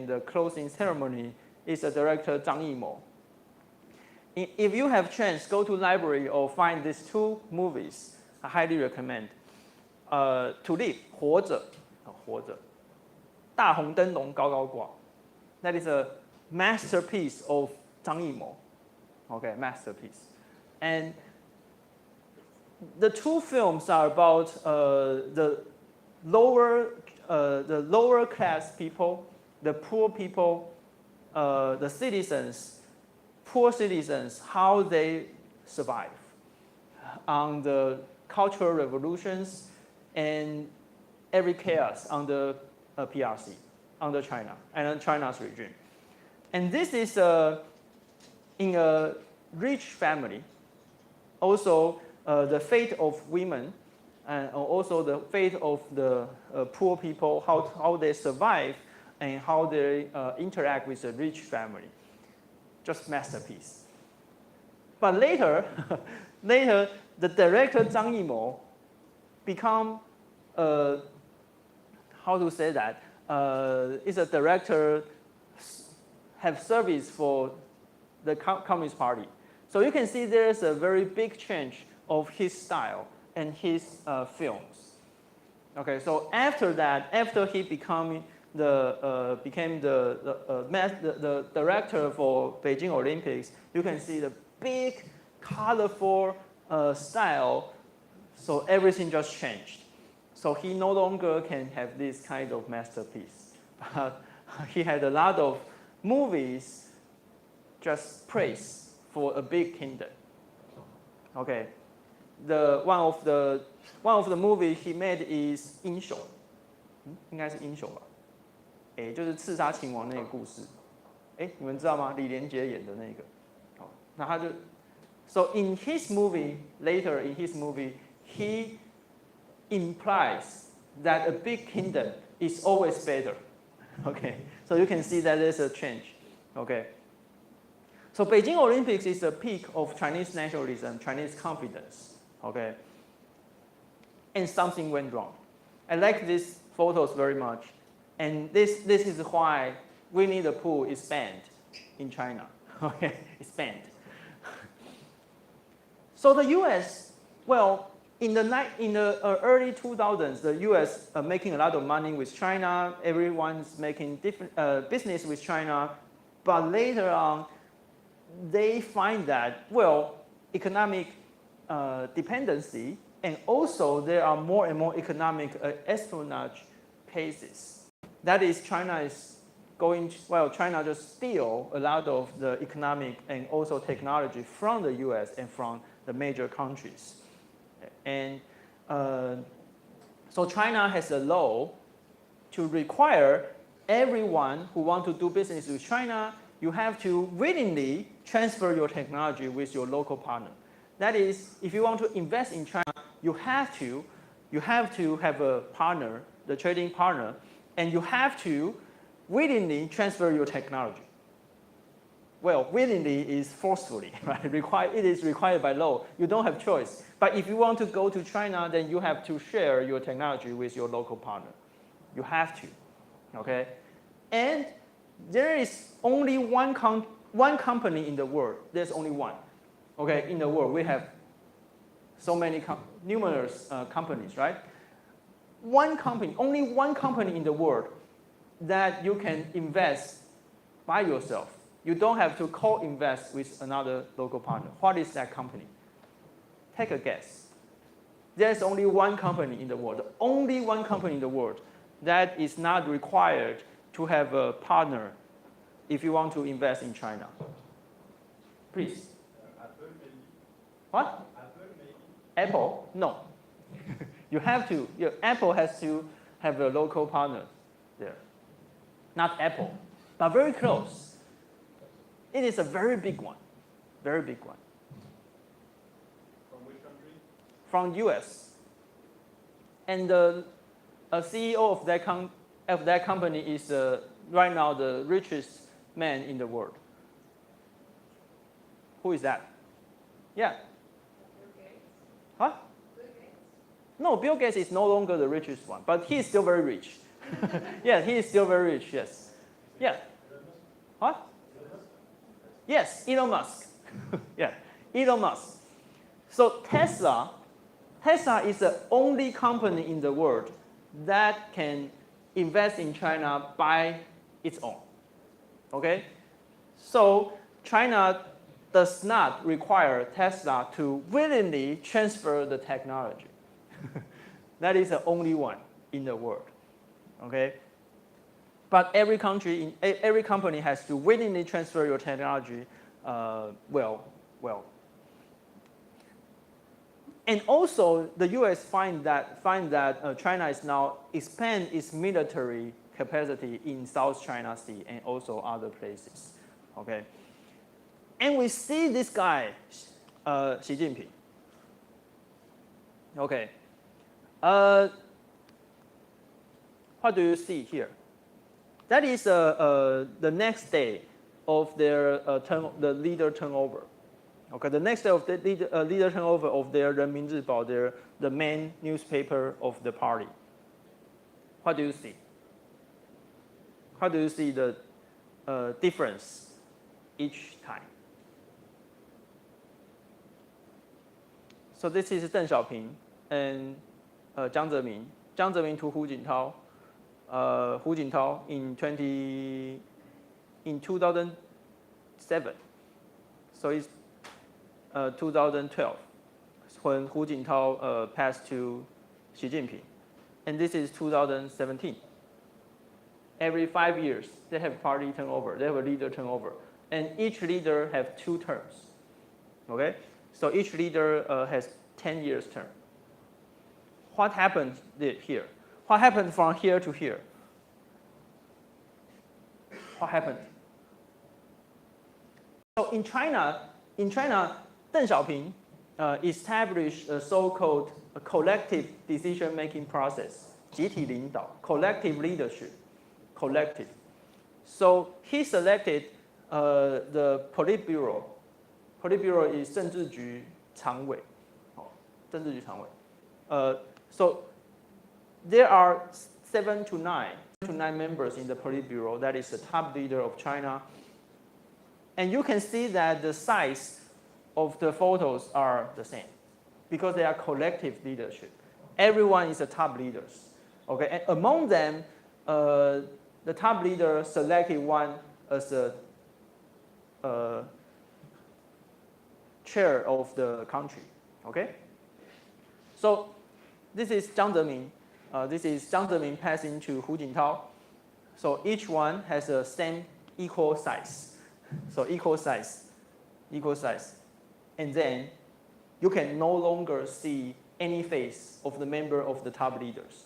the closing ceremony is the director Zhang Yimou. If you have chance, go to library or find these two movies. I highly recommend. To Live, 活着, 活着. 大红灯笼高高挂. That is a masterpiece of Zhang Yimou. Okay, masterpiece. And the two films are about the lower class people, the poor people, the citizens, poor citizens, how they survive on the cultural revolutions and every chaos under PRC, under China and China's regime. And this is in a rich family. Also, the fate of women, and also the fate of the poor people, how they survive, and how they interact with the rich family. Just masterpiece. But later, the director Zhang Yimou become, how to say that, is a director, have service for the Communist Party. So you can see there's a very big change of his style and his films. Okay, so after that, after he became the director for Beijing Olympics, you can see the big, colorful style. So everything just changed. So he no longer can have this kind of masterpiece. But he had a lot of movies just praised for a big kingdom. Okay, one of the movie he made is 英雄，应该是英雄吧？哎，就是刺杀秦王那个故事。哎，你们知道吗？李连杰演的那个。好，那他就 ，so in his movie later in his movie he implies that a big kingdom is always better. Okay, so you can see that there's a change. Okay. So Beijing Olympics is the peak of Chinese nationalism, Chinese confidence, okay? And something went wrong. I like these photos very much. And this is why Winnie the Pooh is banned in China, okay? It's banned. So the US, well, in the early 2000s, the US are making a lot of money with China. Everyone's making different business with China. But later on, they find that, well, economic dependency, and also there are more and more economic espionage cases. That is, China just steal a lot of the economic and also technology from the US and from the major countries. And so China has a law to require everyone who wants to do business with China, you have to willingly transfer your technology with your local partner. That is, if you want to invest in China, you have to have a partner, the trading partner, and you have to willingly transfer your technology. Well, willingly is forcefully, right? It is required by law. You don't have choice. But if you want to go to China, then you have to share your technology with your local partner. You have to, okay? And there is only one company in the world. There's only one. Okay, in the world we have so many numerous companies, right? Only one company in the world that you can invest by yourself. You don't have to co-invest with another local partner. What is that company? Take a guess. There's only one company in the world. Only one company in the world that is not required to have a partner if you want to invest in China? Please. Apple maybe. What? Apple maybe. Apple? No. You have to. Apple has to have a local partner there. Not Apple, but very close. It is a very big one. Very big one. From which country? From US. And the CEO of that company is right now the richest man in the world. Who is that? Yeah. Huh? No, Bill Gates is no longer the richest one, but he is still very rich. Yeah, he is still very rich, yes. Yeah. What? Yes, Elon Musk. Yeah, Elon Musk. So Tesla is the only company in the world that can invest in China by its own. Okay? So China does not require Tesla to willingly transfer the technology. That is the only one in the world. Okay? But every company has to willingly transfer your technology. Well. And also, the U.S. find that China is now expand its military capacity in South China Sea and also other places. Okay, and we see this guy, Xi Jinping. Okay, what do you see here? That is the next day of their the leader turnover. Okay, the next day of the leader turnover of their 人民日报, the main newspaper of the party. What do you see? How do you see the difference each time? So this is Deng Xiaoping and Jiang Zemin. Jiang Zemin to Hu Jintao. Hu Jintao in 2007. So it's 2012 when Hu Jintao passed to Xi Jinping. And this is 2017. Every 5 years, they have party turnover, they have a leader turnover. And each leader have 2 terms. Okay? So each leader has 10 years term. What happened here? What happened from here to here? What happened? So in China, Deng Xiaoping established a so-called collective decision-making process, 集体领导, collective leadership, collective. So he selected the Politburo. Politburo is 政治局常委, 政治局常委. So there are 7 to 9 members in the Politburo. That is the top leader of China. And you can see that the size of the photos are the same because they are collective leadership. Everyone is the top leaders. Okay, and among them, the top leader selected one as a chair of the country. Okay, so this is Jiang Zemin. This is Jiang Zemin passing to Hu Jintao. So each one has the same equal size. So equal size. And then you can no longer see any face of the member of the top leaders.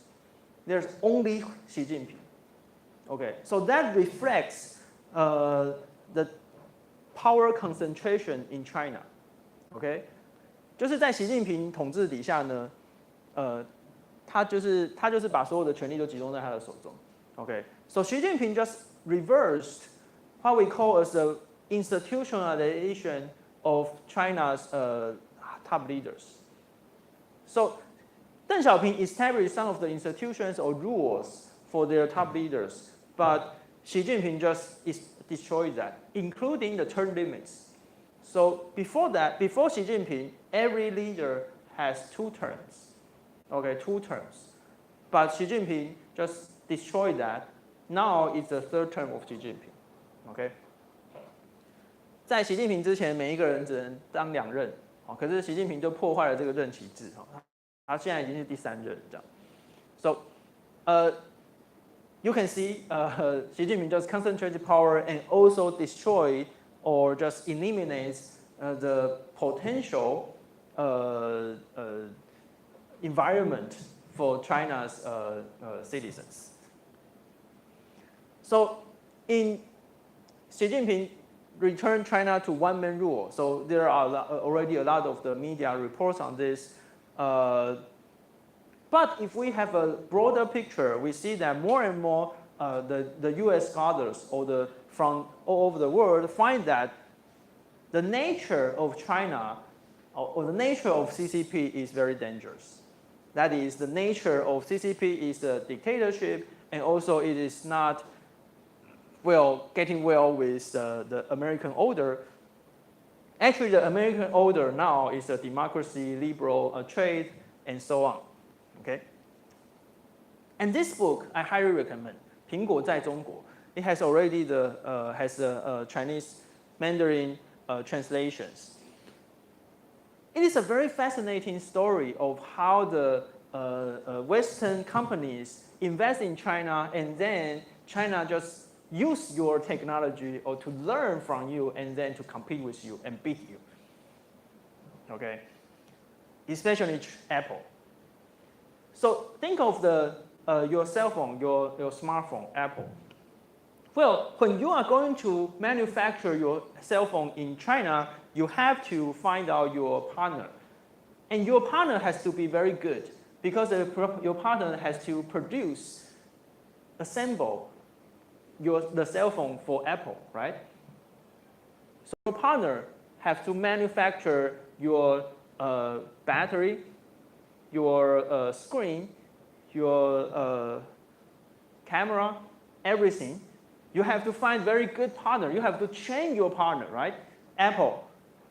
There's only Xi Jinping. Okay, so that reflects the power concentration in China. Okay, 就是在习近平统治底下呢，他就是把所有的权力都集中在他的手中。Okay, so Xi Jinping just reversed what we call as the institutionalization of China's top leaders. So Deng Xiaoping established some of the institutions or rules for their top leaders, but Xi Jinping just destroyed that, including the term limits. So before Xi Jinping, every leader has 2 terms. Okay, 2 terms. But Xi Jinping just destroyed that. Now it's the 3rd term of Xi Jinping. Okay. 在习近平之前，每一个人只能当2任，可是习近平就破坏了这个任期制，他现在已经是第3任这样。So, you can see Xi Jinping just concentrated power and also destroy or just eliminates the potential environment for China's citizens. So in Xi Jinping returned China to one-man rule. So there are already a lot of the media reports on this. But if we have a broader picture, we see that more and more the US scholars from all over the world find that the nature of China or the nature of CCP is very dangerous. That is, the nature of CCP is a dictatorship, and also it is not getting well with the American order. Actually, the American order now is a democracy, liberal trade, and so on. Okay. And this book I highly recommend. 苹果在中国. It has already has the Chinese Mandarin translations. It is a very fascinating story of how the Western companies invest in China, and then China just use your technology or to learn from you and then to compete with you and beat you. Okay? Especially Apple. So think of your cell phone, your smartphone, Apple. Well, when you are going to manufacture your cell phone in China, you have to find out your partner. And your partner has to be very good because your partner has to assemble the cell phone for Apple, right? So your partner has to manufacture your battery, your screen, your camera, everything. You have to find very good partner. You have to train your partner, right? Apple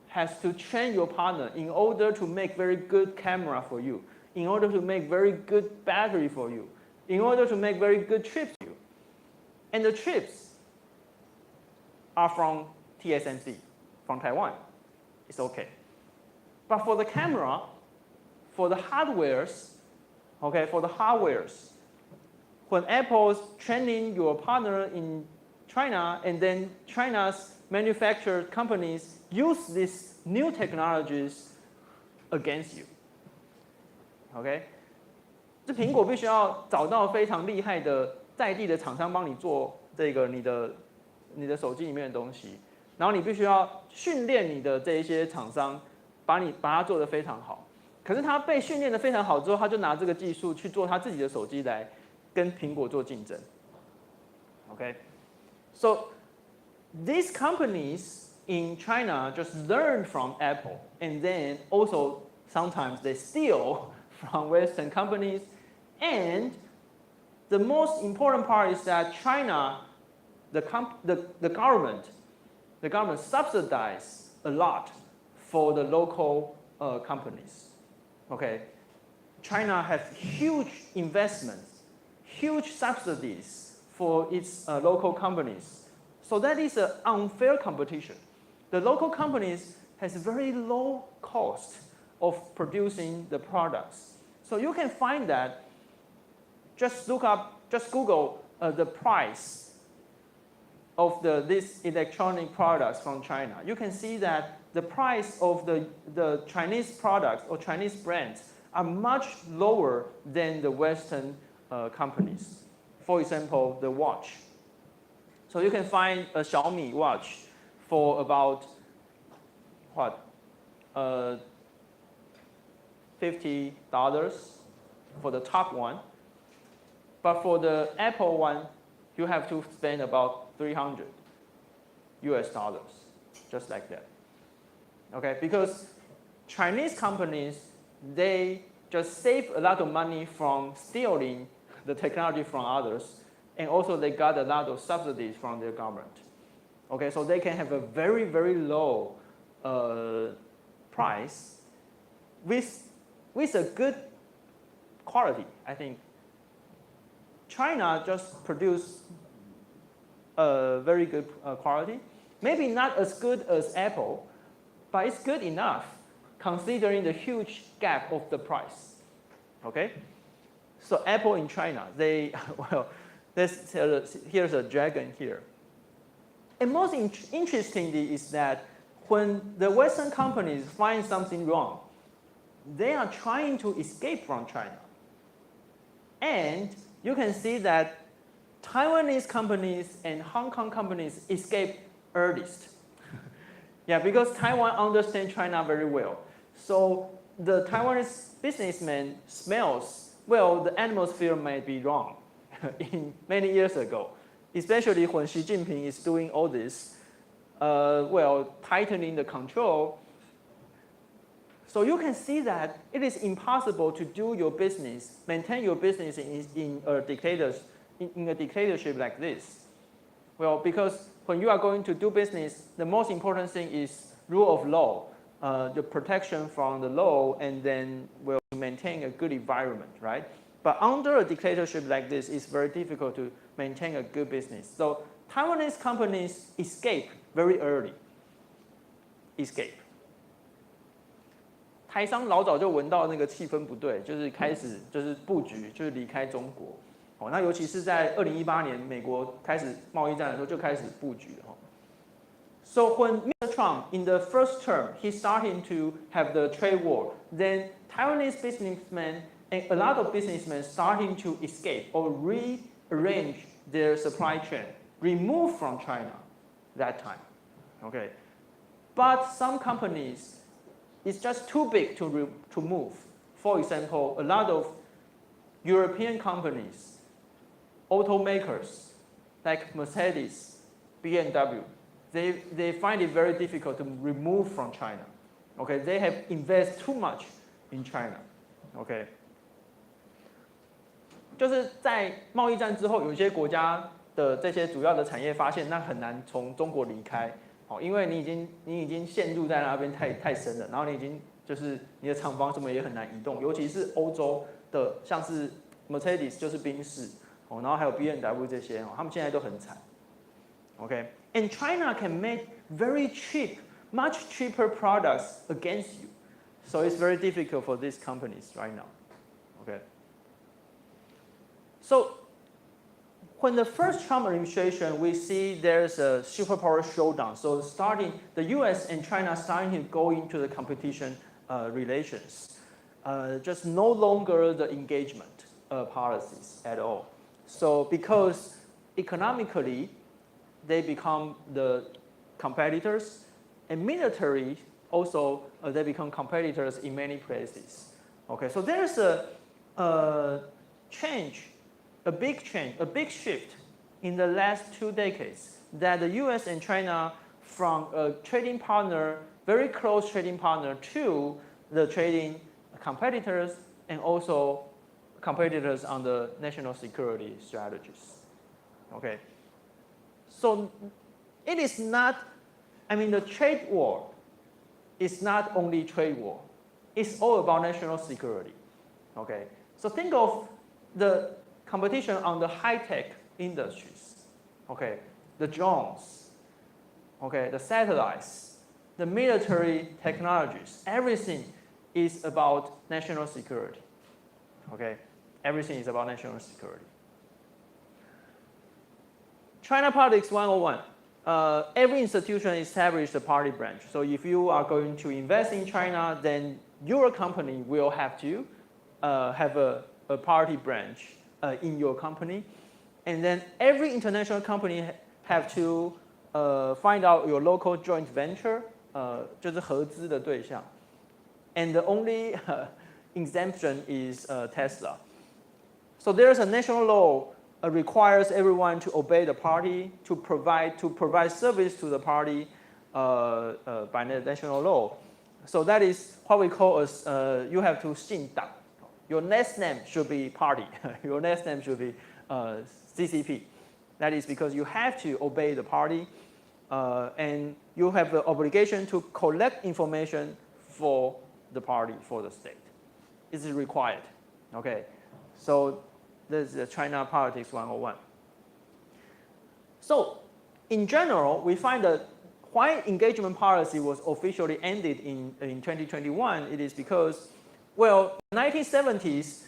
has to train your partner in order to make very good camera for you, in order to make very good battery for you, in order to make very good chips for you. And the chips are from TSMC, from Taiwan. It's okay. But for the camera, for the hardwares, when Apple's training your partner in China, and then China's manufactured companies use these new technologies against you. OK， 这苹果必须要找到非常厉害的在地的厂商帮你做这个你的手机里面的东西，然后你必须要训练你的这一些厂商，把它做得非常好。可是他被训练得非常好之后，他就拿这个技术去做他自己的手机来跟苹果做竞争。OK， so these companies in China just learn from Apple, and then also sometimes they steal from Western companies. And the most important part is that China, the government subsidizes a lot for the local companies. Okay, China has huge investments, huge subsidies for its local companies. So that is an unfair competition. The local companies has very low cost of producing the products. So you can find that, just Google the price of these electronic products from China. You can see that the price of the Chinese products or Chinese brands are much lower than the Western companies. For example, the watch. So you can find a Xiaomi watch for about $50 for the top one. But for the Apple one, you have to spend about $300 US, just like that. Okay, because Chinese companies, they just save a lot of money from stealing the technology from others, and also they got a lot of subsidies from their government. Okay, so they can have a very, very low price with a good quality, I think. China just produced a very good quality. Maybe not as good as Apple, but it's good enough considering the huge gap of the price. Okay? So Apple in China, Here's a dragon here. And most interestingly is that when the Western companies find something wrong, they are trying to escape from China. And you can see that Taiwanese companies and Hong Kong companies escape earliest. Yeah, because Taiwan understands China very well. So the Taiwanese businessman smells, well, the atmosphere might be wrong in many years ago, especially when Xi Jinping is doing all this, tightening the control. So you can see that it is impossible to do your business, maintain your business in a dictatorship like this. Well, because when you are going to do business, the most important thing is rule of law, the protection from the law, and then will maintain a good environment, right? But under a dictatorship like this, it's very difficult to maintain a good business. So Taiwanese companies escape very early. Escape. 台商老早就闻到那个气氛不对，就是开始就是布局，就是离开中国。哦，那尤其是在2018年美国开始贸易战的时候就开始布局了。So when Mr. Trump in the first term he's starting to have the trade war, then Taiwanese businessmen and a lot of businessmen starting to escape or rearrange their supply chain, remove from China that time. Okay, but some companies it's just too big to move. For example, a lot of European companies, automakers like Mercedes, BMW, they find it very difficult to remove from China. Okay, they have invested too much in China. Okay. 就是在贸易战之后，有些国家的这些主要的产业发现，那很难从中国离开。因为你已经陷入在那边太深了，然后你已经就是你的厂房什么也很难移动，尤其是欧洲的，像是 Mercedes 就是宾士，然后还有 BMW 这些，他们现在都很惨。Okay, and China can make very cheap, much cheaper products against you, so it's very difficult for these companies right now. Okay, so. When the first Trump administration, we see there's a superpower showdown. So the US and China starting to go into the competition relations. Just no longer the engagement policies at all. So because economically, they become the competitors, and military also they become competitors in many places. Okay, so there's a change. A big change, a big shift in the last 2 decades that the US and China from a trading partner, very close trading partner to the trading competitors and also competitors on the national security strategies. Okay. So it is not, I mean the trade war is not only trade war. It's all about national security. Okay. So think of the competition on the high-tech industries, okay, the drones, okay, the satellites, the military technologies, everything is about national security, okay, everything is about national security. China Politics 101, every institution established a party branch, so if you are going to invest in China, then your company will have to have a party branch in your company, and then every international company have to find out your local joint venture, 就是合资的对象, and the only exemption is Tesla. So there's a national law requires everyone to obey the party, to provide service to the party by the national law. So that is what we call as you have to 姓党. Your next name should be party. Your next name should be CCP. That is because you have to obey the party, and you have the obligation to collect information for the party, for the state. It is required. Okay, so this is the China Politics 101. So in general, we find that why engagement policy was officially ended in 2021, it is because, well, in the 1970s,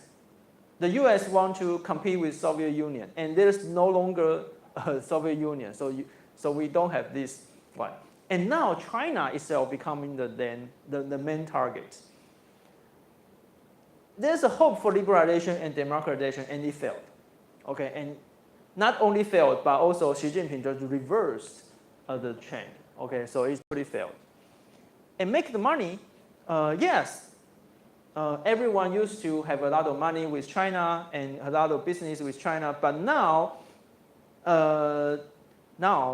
the U.S. want to compete with Soviet Union, and there's no longer a Soviet Union, so we don't have this one. And now China itself becoming the main target. There's a hope for liberalization and democratization, and it failed. Okay, and not only failed, but also Xi Jinping just reversed the trend. Okay, so it's pretty failed. And make the money, yes. Everyone used to have a lot of money with China and a lot of business with China, but now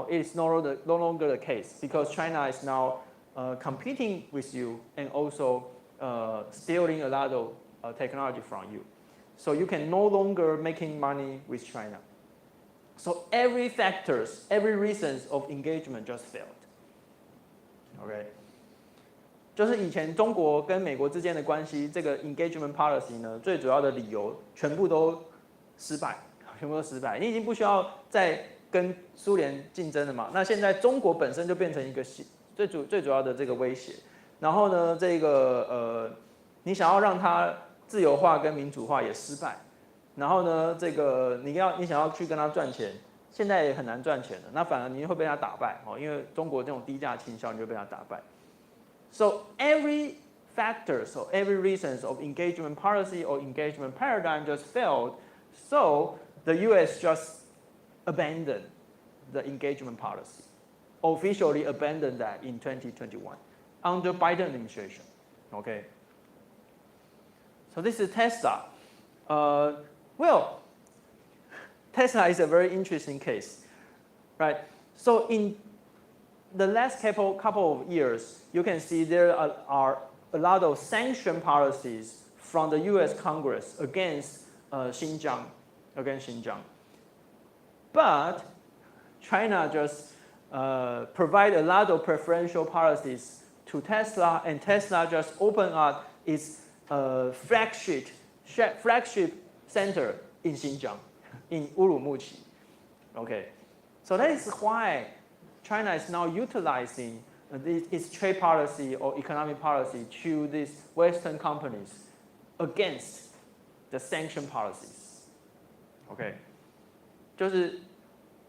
it's no longer the case because China is now competing with you and also stealing a lot of technology from you. So you can no longer making money with China. So every factors, every reasons of engagement just failed. Okay. 就是以前中国跟美国之间的关系，这个 engagement policy 呢，最主要的理由全部都失败，全部都失败。你已经不需要再跟苏联竞争了嘛？那现在中国本身就变成一个最主要的这个威胁。然后呢，这个你想要让它自由化跟民主化也失败。然后呢，这个你想要去跟它赚钱，现在也很难赚钱了。那反而你会被它打败哦，因为中国这种低价倾销，你就被它打败。So every factors or every reasons of engagement policy or engagement paradigm just failed. So the U.S. just abandoned the engagement policy, officially abandoned that in 2021 under Biden administration. Okay. So this is Tesla. Well, Tesla is a very interesting case, right? So in the last couple of years, you can see there are a lot of sanction policies from the U.S. Congress against Xinjiang. But China just provide a lot of preferential policies to Tesla, and Tesla just opened up its flagship center in Xinjiang, in Urumqi. Okay, so that is why China is now utilizing its trade policy or economic policy to these Western companies against the sanction policies. OK， 就是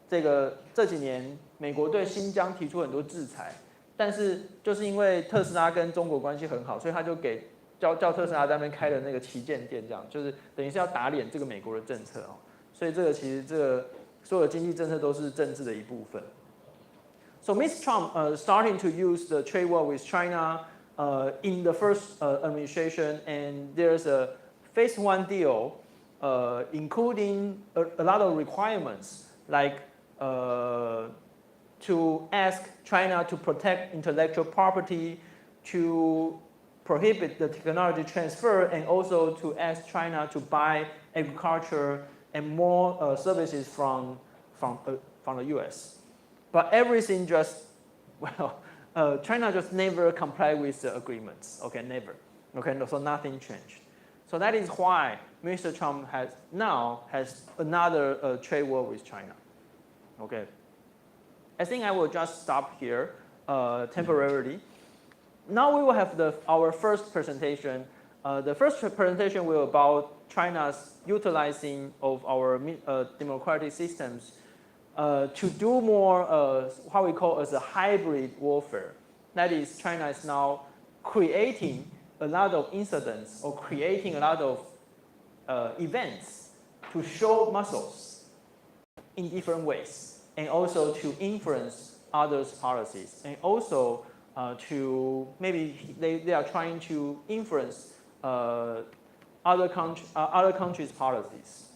这几年美国对新疆提出很多制裁，但是就是因为特斯拉跟中国关系很好，所以他就叫特斯拉在那边开了那个旗舰店，这样就是等于是要打脸这个美国的政策哦。所以其实所有的经济政策都是政治的一部分。So Mr. Trump starting to use the trade war with China in the first administration, and there's a phase one deal, including a lot of requirements like to ask China to protect intellectual property, to prohibit the technology transfer, and also to ask China to buy agriculture and more services from the U.S. But everything just, China just never complied with the agreements. Okay, never. Okay, so nothing changed. So that is why Mr. Trump now has another trade war with China. Okay. I think I will just stop here temporarily. Now we will have our first presentation. The first presentation will about China's utilizing of our democratic systems to do more what we call as a hybrid warfare. That is, China is now creating a lot of incidents or creating a lot of events to show muscles in different ways, and also to influence others' policies, and also to maybe they are trying to influence other countries' policies.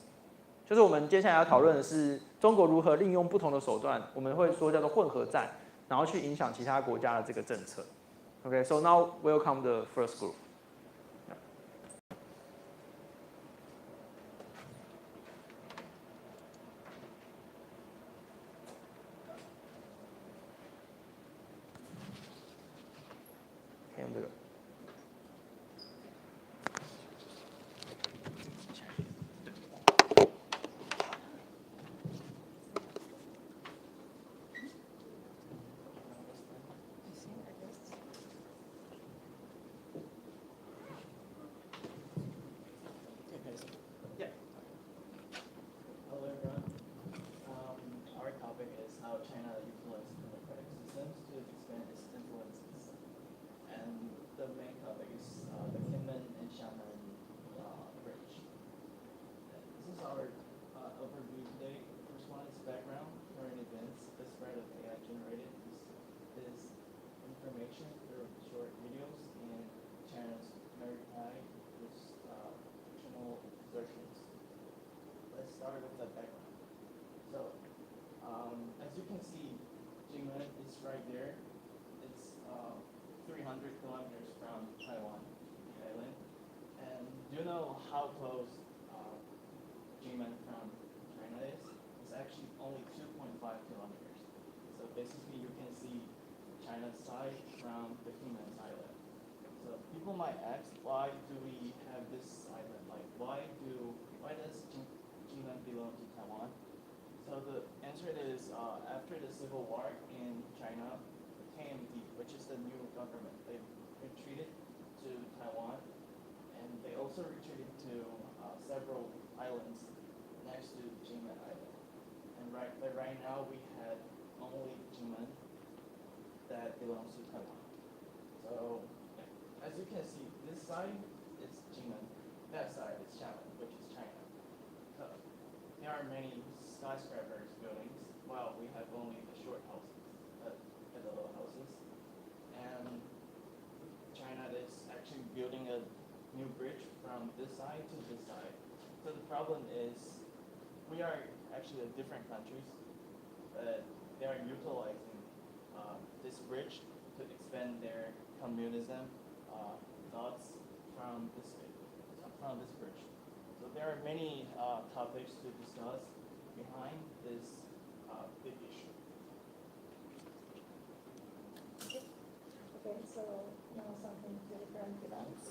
就是我们接下来要讨论的是中国如何利用不同的手段，我们会说叫做混合战，然后去影响其他国家的这个政策。Okay, so now welcome the first group. Yeah. questions. Let's start with the background. So, as you can see, Jingmen is right there. It's 300 kilometers from Taiwan, the island. And do you know how close Jingmen from China is? It's actually only 2.5 kilometers. So basically, you can see China's side from the Kinmen's island. So people might ask, why do we have this island? Like, why does Jingmen belong to Taiwan? So the answer is, after the civil war in China, the KMT, which is the new government, they retreated to Taiwan, and they also retreated to several islands next to Jingmen Island. And right now we had only Jingmen that belongs to Taiwan. So as you can see, this side is Jingmen, that side is Xiamen, which is China. So there are many skyscrapers buildings, while we have only the short houses, the little houses. And China is actually building a new bridge from this side to this side. So the problem is, we are actually different countries, but they are utilizing this bridge to expand their communism thoughts from this bridge. So there are many topics to discuss behind this big issue. Okay, so now something to the current events.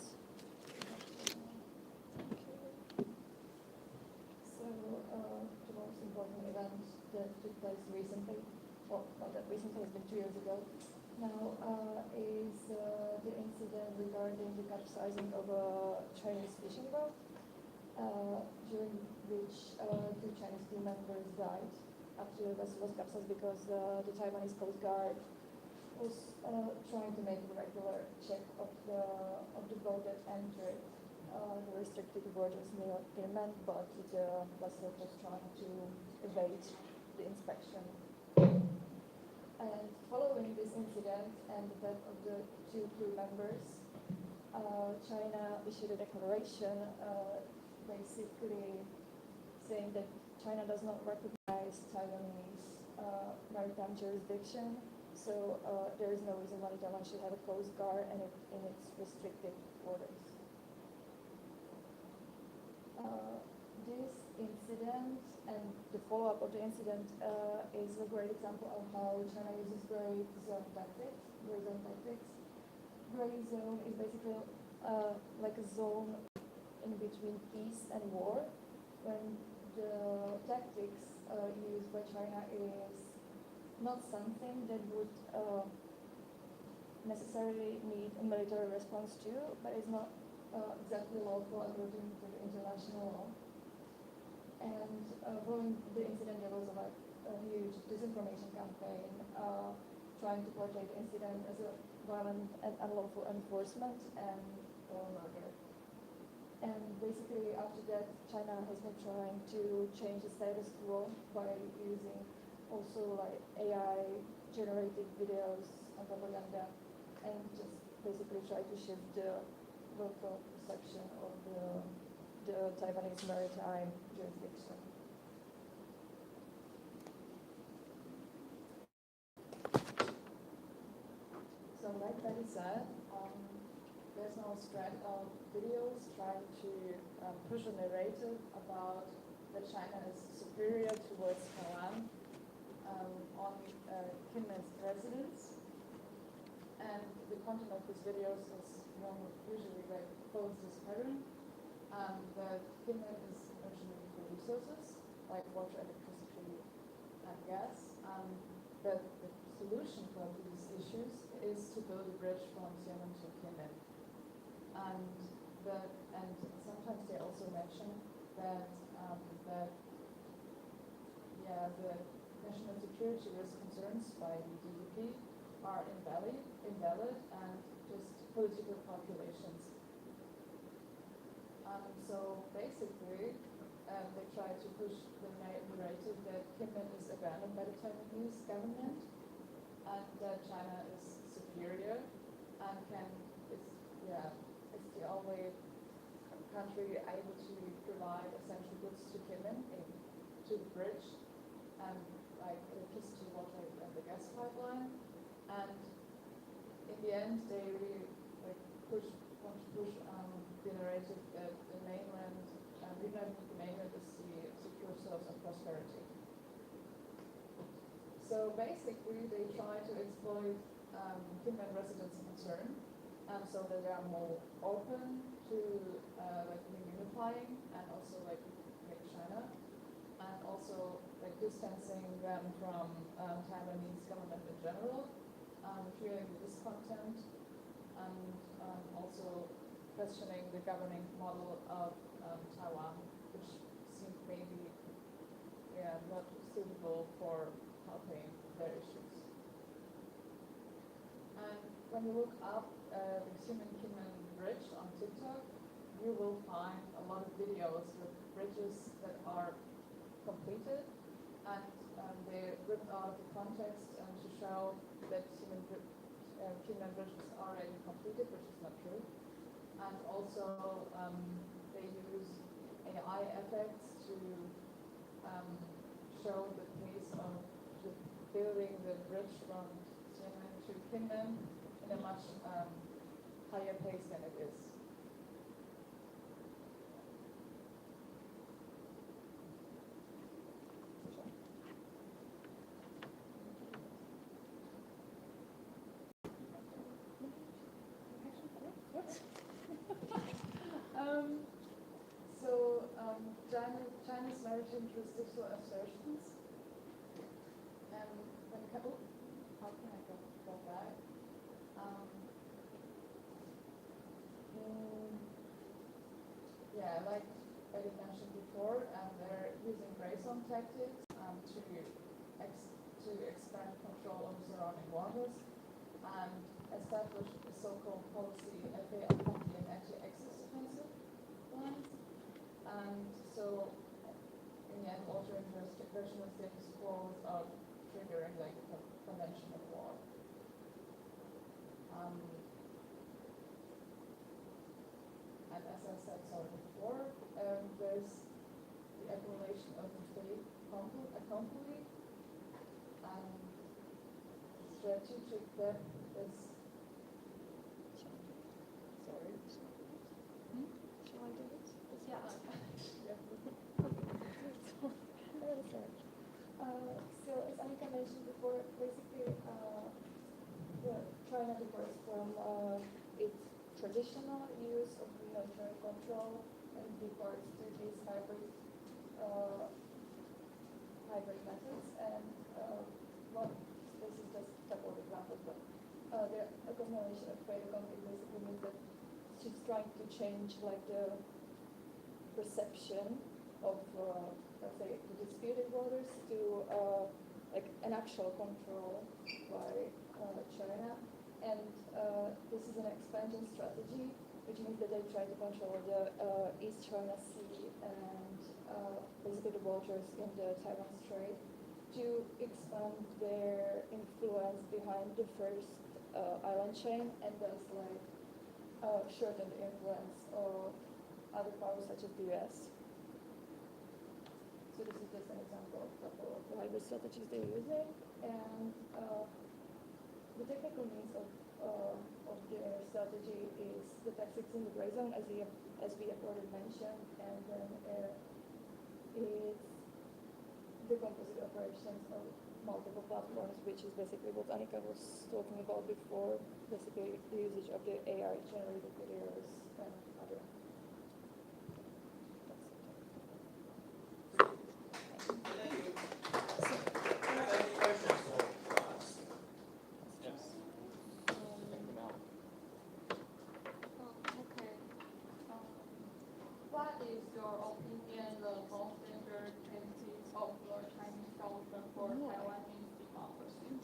So the most important event that took place recently, well, not that recently, it's been 2 years ago now, is the incident regarding the capsizing of a Chinese fishing boat, during which two Chinese crew members died after the vessel was capsized because the Taiwanese Coast Guard was trying to make a regular check of the boat that entered the restricted waters near Kinmen, but the vessel was trying to evade the inspection. And following this incident and the death of the two crew members, China issued a declaration basically saying that China does not recognize Taiwanese maritime jurisdiction, so there is no reason why Taiwan should have a coast guard in its restricted waters. This incident and the follow-up of the incident is a great example of how China uses gray zone tactics. Gray zone is basically like a zone in between peace and war, when the tactics used by China is not something that would necessarily need a military response to, but is not exactly lawful according to the international law. And following the incident, there was a huge disinformation campaign trying to portray the incident as a violent and unlawful enforcement and murder. And basically after that, China has been trying to change the status quo by using also like AI-generated videos and propaganda, and just basically try to shift the local perception of the Taiwanese maritime jurisdiction. So like Betty said, there's now a spread of videos trying to push a narrative about that China is superior towards Taiwan on Kinmen's residents. And the content of these videos is usually like follows this pattern, that Kinmen is originally for resources like water, electricity, and gas. But the solution for these issues is to build a bridge from Xiamen to Kinmen. And sometimes they also mention that the national security risk concerns by the DDP are invalid and just political calculations. So basically, they try to push the narrative that Kinmen is abandoned by the Taiwanese government, and that China is superior and it's the only country able to provide essential goods to Kinmen to the bridge, and like electricity, water, and the gas pipeline. And in the end, they really like want to push the narrative that the mainland, reviving the mainland is the secure source of prosperity. So basically, they try to exploit Kinmen residents' concern, so that they are more open to like unifying and also like China, and also like distancing them from Taiwanese government in general, fearing the discontent, and also questioning the governing model of Taiwan, which seemed maybe not suitable for helping their issues. And when you look up the Kinmen Bridge on TikTok, you will find a lot of videos with bridges that are completed, and they ripped out of the context to show that Kinmen Bridge is already completed, which is not true. And also they use AI effects to show the pace of building the bridge from Tiananmen to Kinmen in a much higher pace than it is. China's maritime jurisdictional assertions. And when it comes, how can I go back? Yeah, like I did mention before, they're using gray zone tactics to expand control over surrounding waters and establish a so-called policy FA accompanying anti-access defensive lines. And so, in the end, altering jurisdictional clause of triggering like a convention of war. And as I said before, there's the accumulation of the trade accompli, and strategic debt is. Sorry. Shall I do it? Yeah. So as Annika mentioned before, basically China differs from its traditional use of military control and departs to these hybrid methods. And well, this is just a couple of examples, but the accumulation of trade conflict basically means that she's trying to change like the perception of let's say the disputed waters to like an actual control by China, and this is an expansion strategy, which means that they try to control the East China Sea and basically the waters in the Taiwan Strait to expand their influence behind the first island chain, and thus like shorten the influence of other powers such as the US. So this is just an example of a couple of the hybrid strategies they're using, and the technical means of their strategy is the tactics in the gray zone, as we have already mentioned, and then it's the composite operations of multiple platforms, which is basically what Annika was talking about before, basically the usage of the AI generated videos and other. What is your opinion the most dangerous tendencies of the Chinese solution for Taiwanese democracy?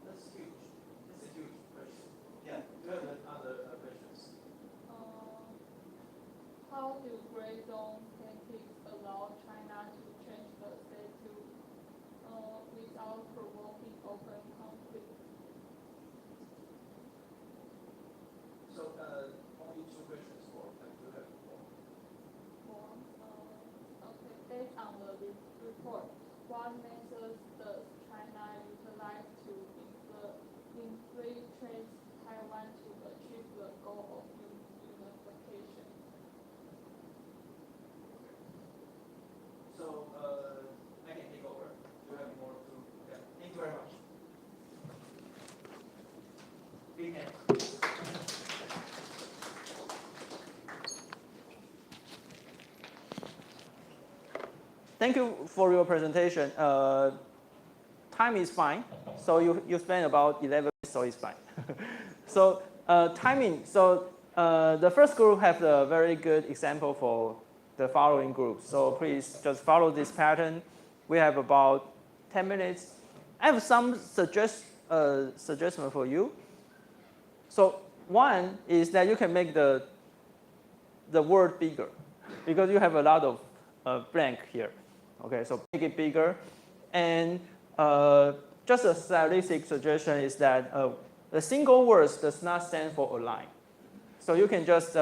That's huge. That's a huge question. Yeah, do you have other questions? How do gray zone tactics allow China to change the status without provoking open conflict? So only two questions for do you have what methods does China utilize to infiltrate Taiwan to achieve the goal of unification? So I can take over. Do you have more to? Yeah. Thank you very much. Big hand. Thank you for your presentation. Time is fine. So you spend about 11 minutes, so it's fine. So timing. So the first group has a very good example for the following group. So please just follow this pattern. We have about 10 minutes. I have some suggestion for you. So one is that you can make the word bigger because you have a lot of blank here. Okay, so make it bigger. And just a stylistic suggestion is that the single words does not stand for a line. So you can just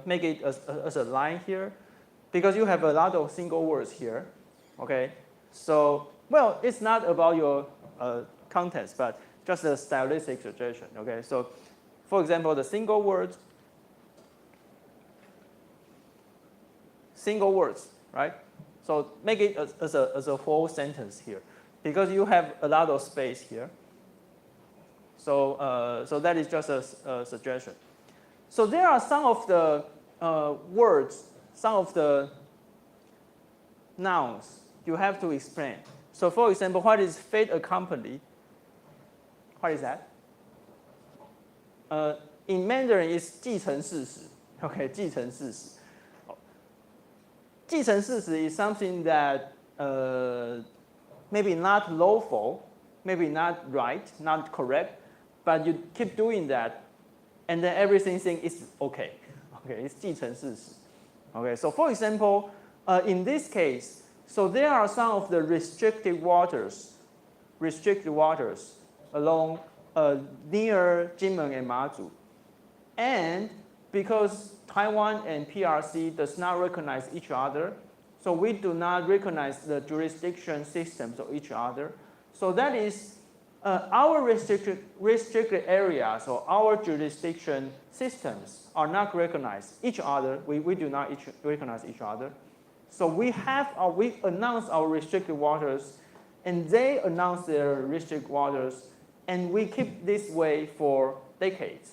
make it as a line here because you have a lot of single words here. Okay, so well, it's not about your context, but just a stylistic suggestion. Okay, so for example, the single words, right? So make it as a whole sentence here, because you have a lot of space here. So so that is just a suggestion. So there are some of the words, some of the nouns you have to explain. So for example, what is fait accompli? What is that? In Mandarin, it's 继承事实. Okay, 继承事实. 继承事实 is something that maybe not lawful, maybe not right, not correct, but you keep doing that, and then everything is okay. Okay, it's 继承事实. Okay, so for example, in this case, so there are some of the restricted waters along near Jinmen and Mazu, and because Taiwan and PRC does not recognize each other, so we do not recognize the jurisdiction systems of each other. So that is our restricted areas or our jurisdiction systems are not recognize each other. We do not recognize each other. So we announce our restricted waters, and they announce their restricted waters, and we keep this way for decades.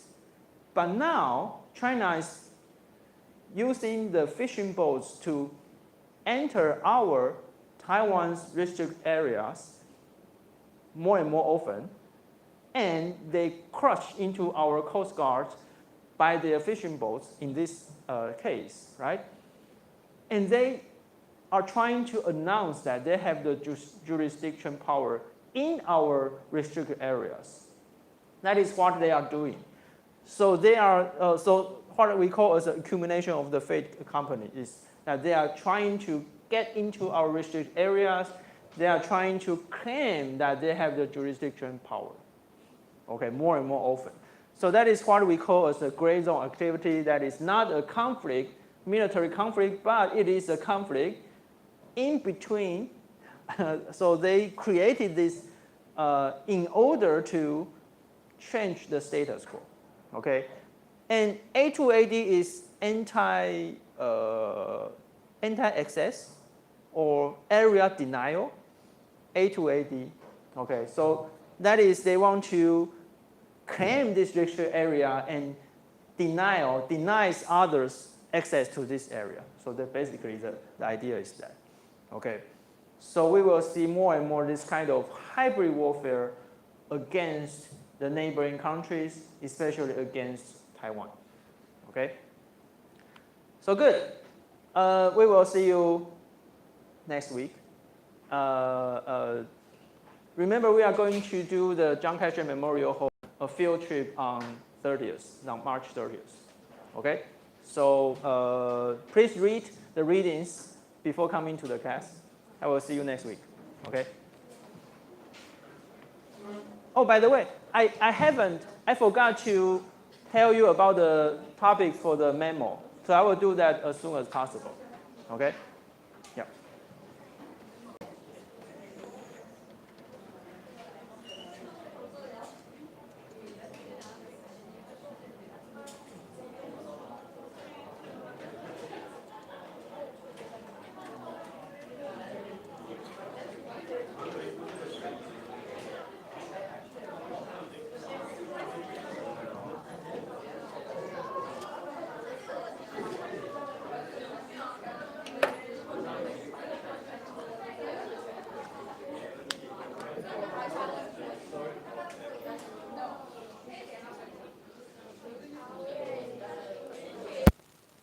But now China is using the fishing boats to enter our Taiwan's restricted areas more and more often, and they crush into our coast guard by their fishing boats in this case, right? And they are trying to announce that they have the jurisdiction power in our restricted areas. That is what they are doing. So they are so what we call as an accumulation of the fait accompli is that they are trying to get into our restricted areas. They are trying to claim that they have the jurisdiction power. Okay, more and more often. So that is what we call as a gray zone activity. That is not a conflict, military conflict, but it is a conflict in between. So they created this in order to change the status quo. Okay, and A2AD is anti-access or area denial. A2AD. Okay, so that is they want to claim this restricted area and denies others access to this area. So that basically the idea is that. Okay, so we will see more and more this kind of hybrid warfare against the neighboring countries, especially against Taiwan. Okay, so good. We will see you next week. Remember, we are going to do the Chiang Kai-shek Memorial Hall, a field trip on March 30th. Okay, so please read the readings before coming to the class. I will see you next week. Okay. Oh, by the way, I forgot to tell you about the topic for the memo. So I will do that as soon as possible. Okay.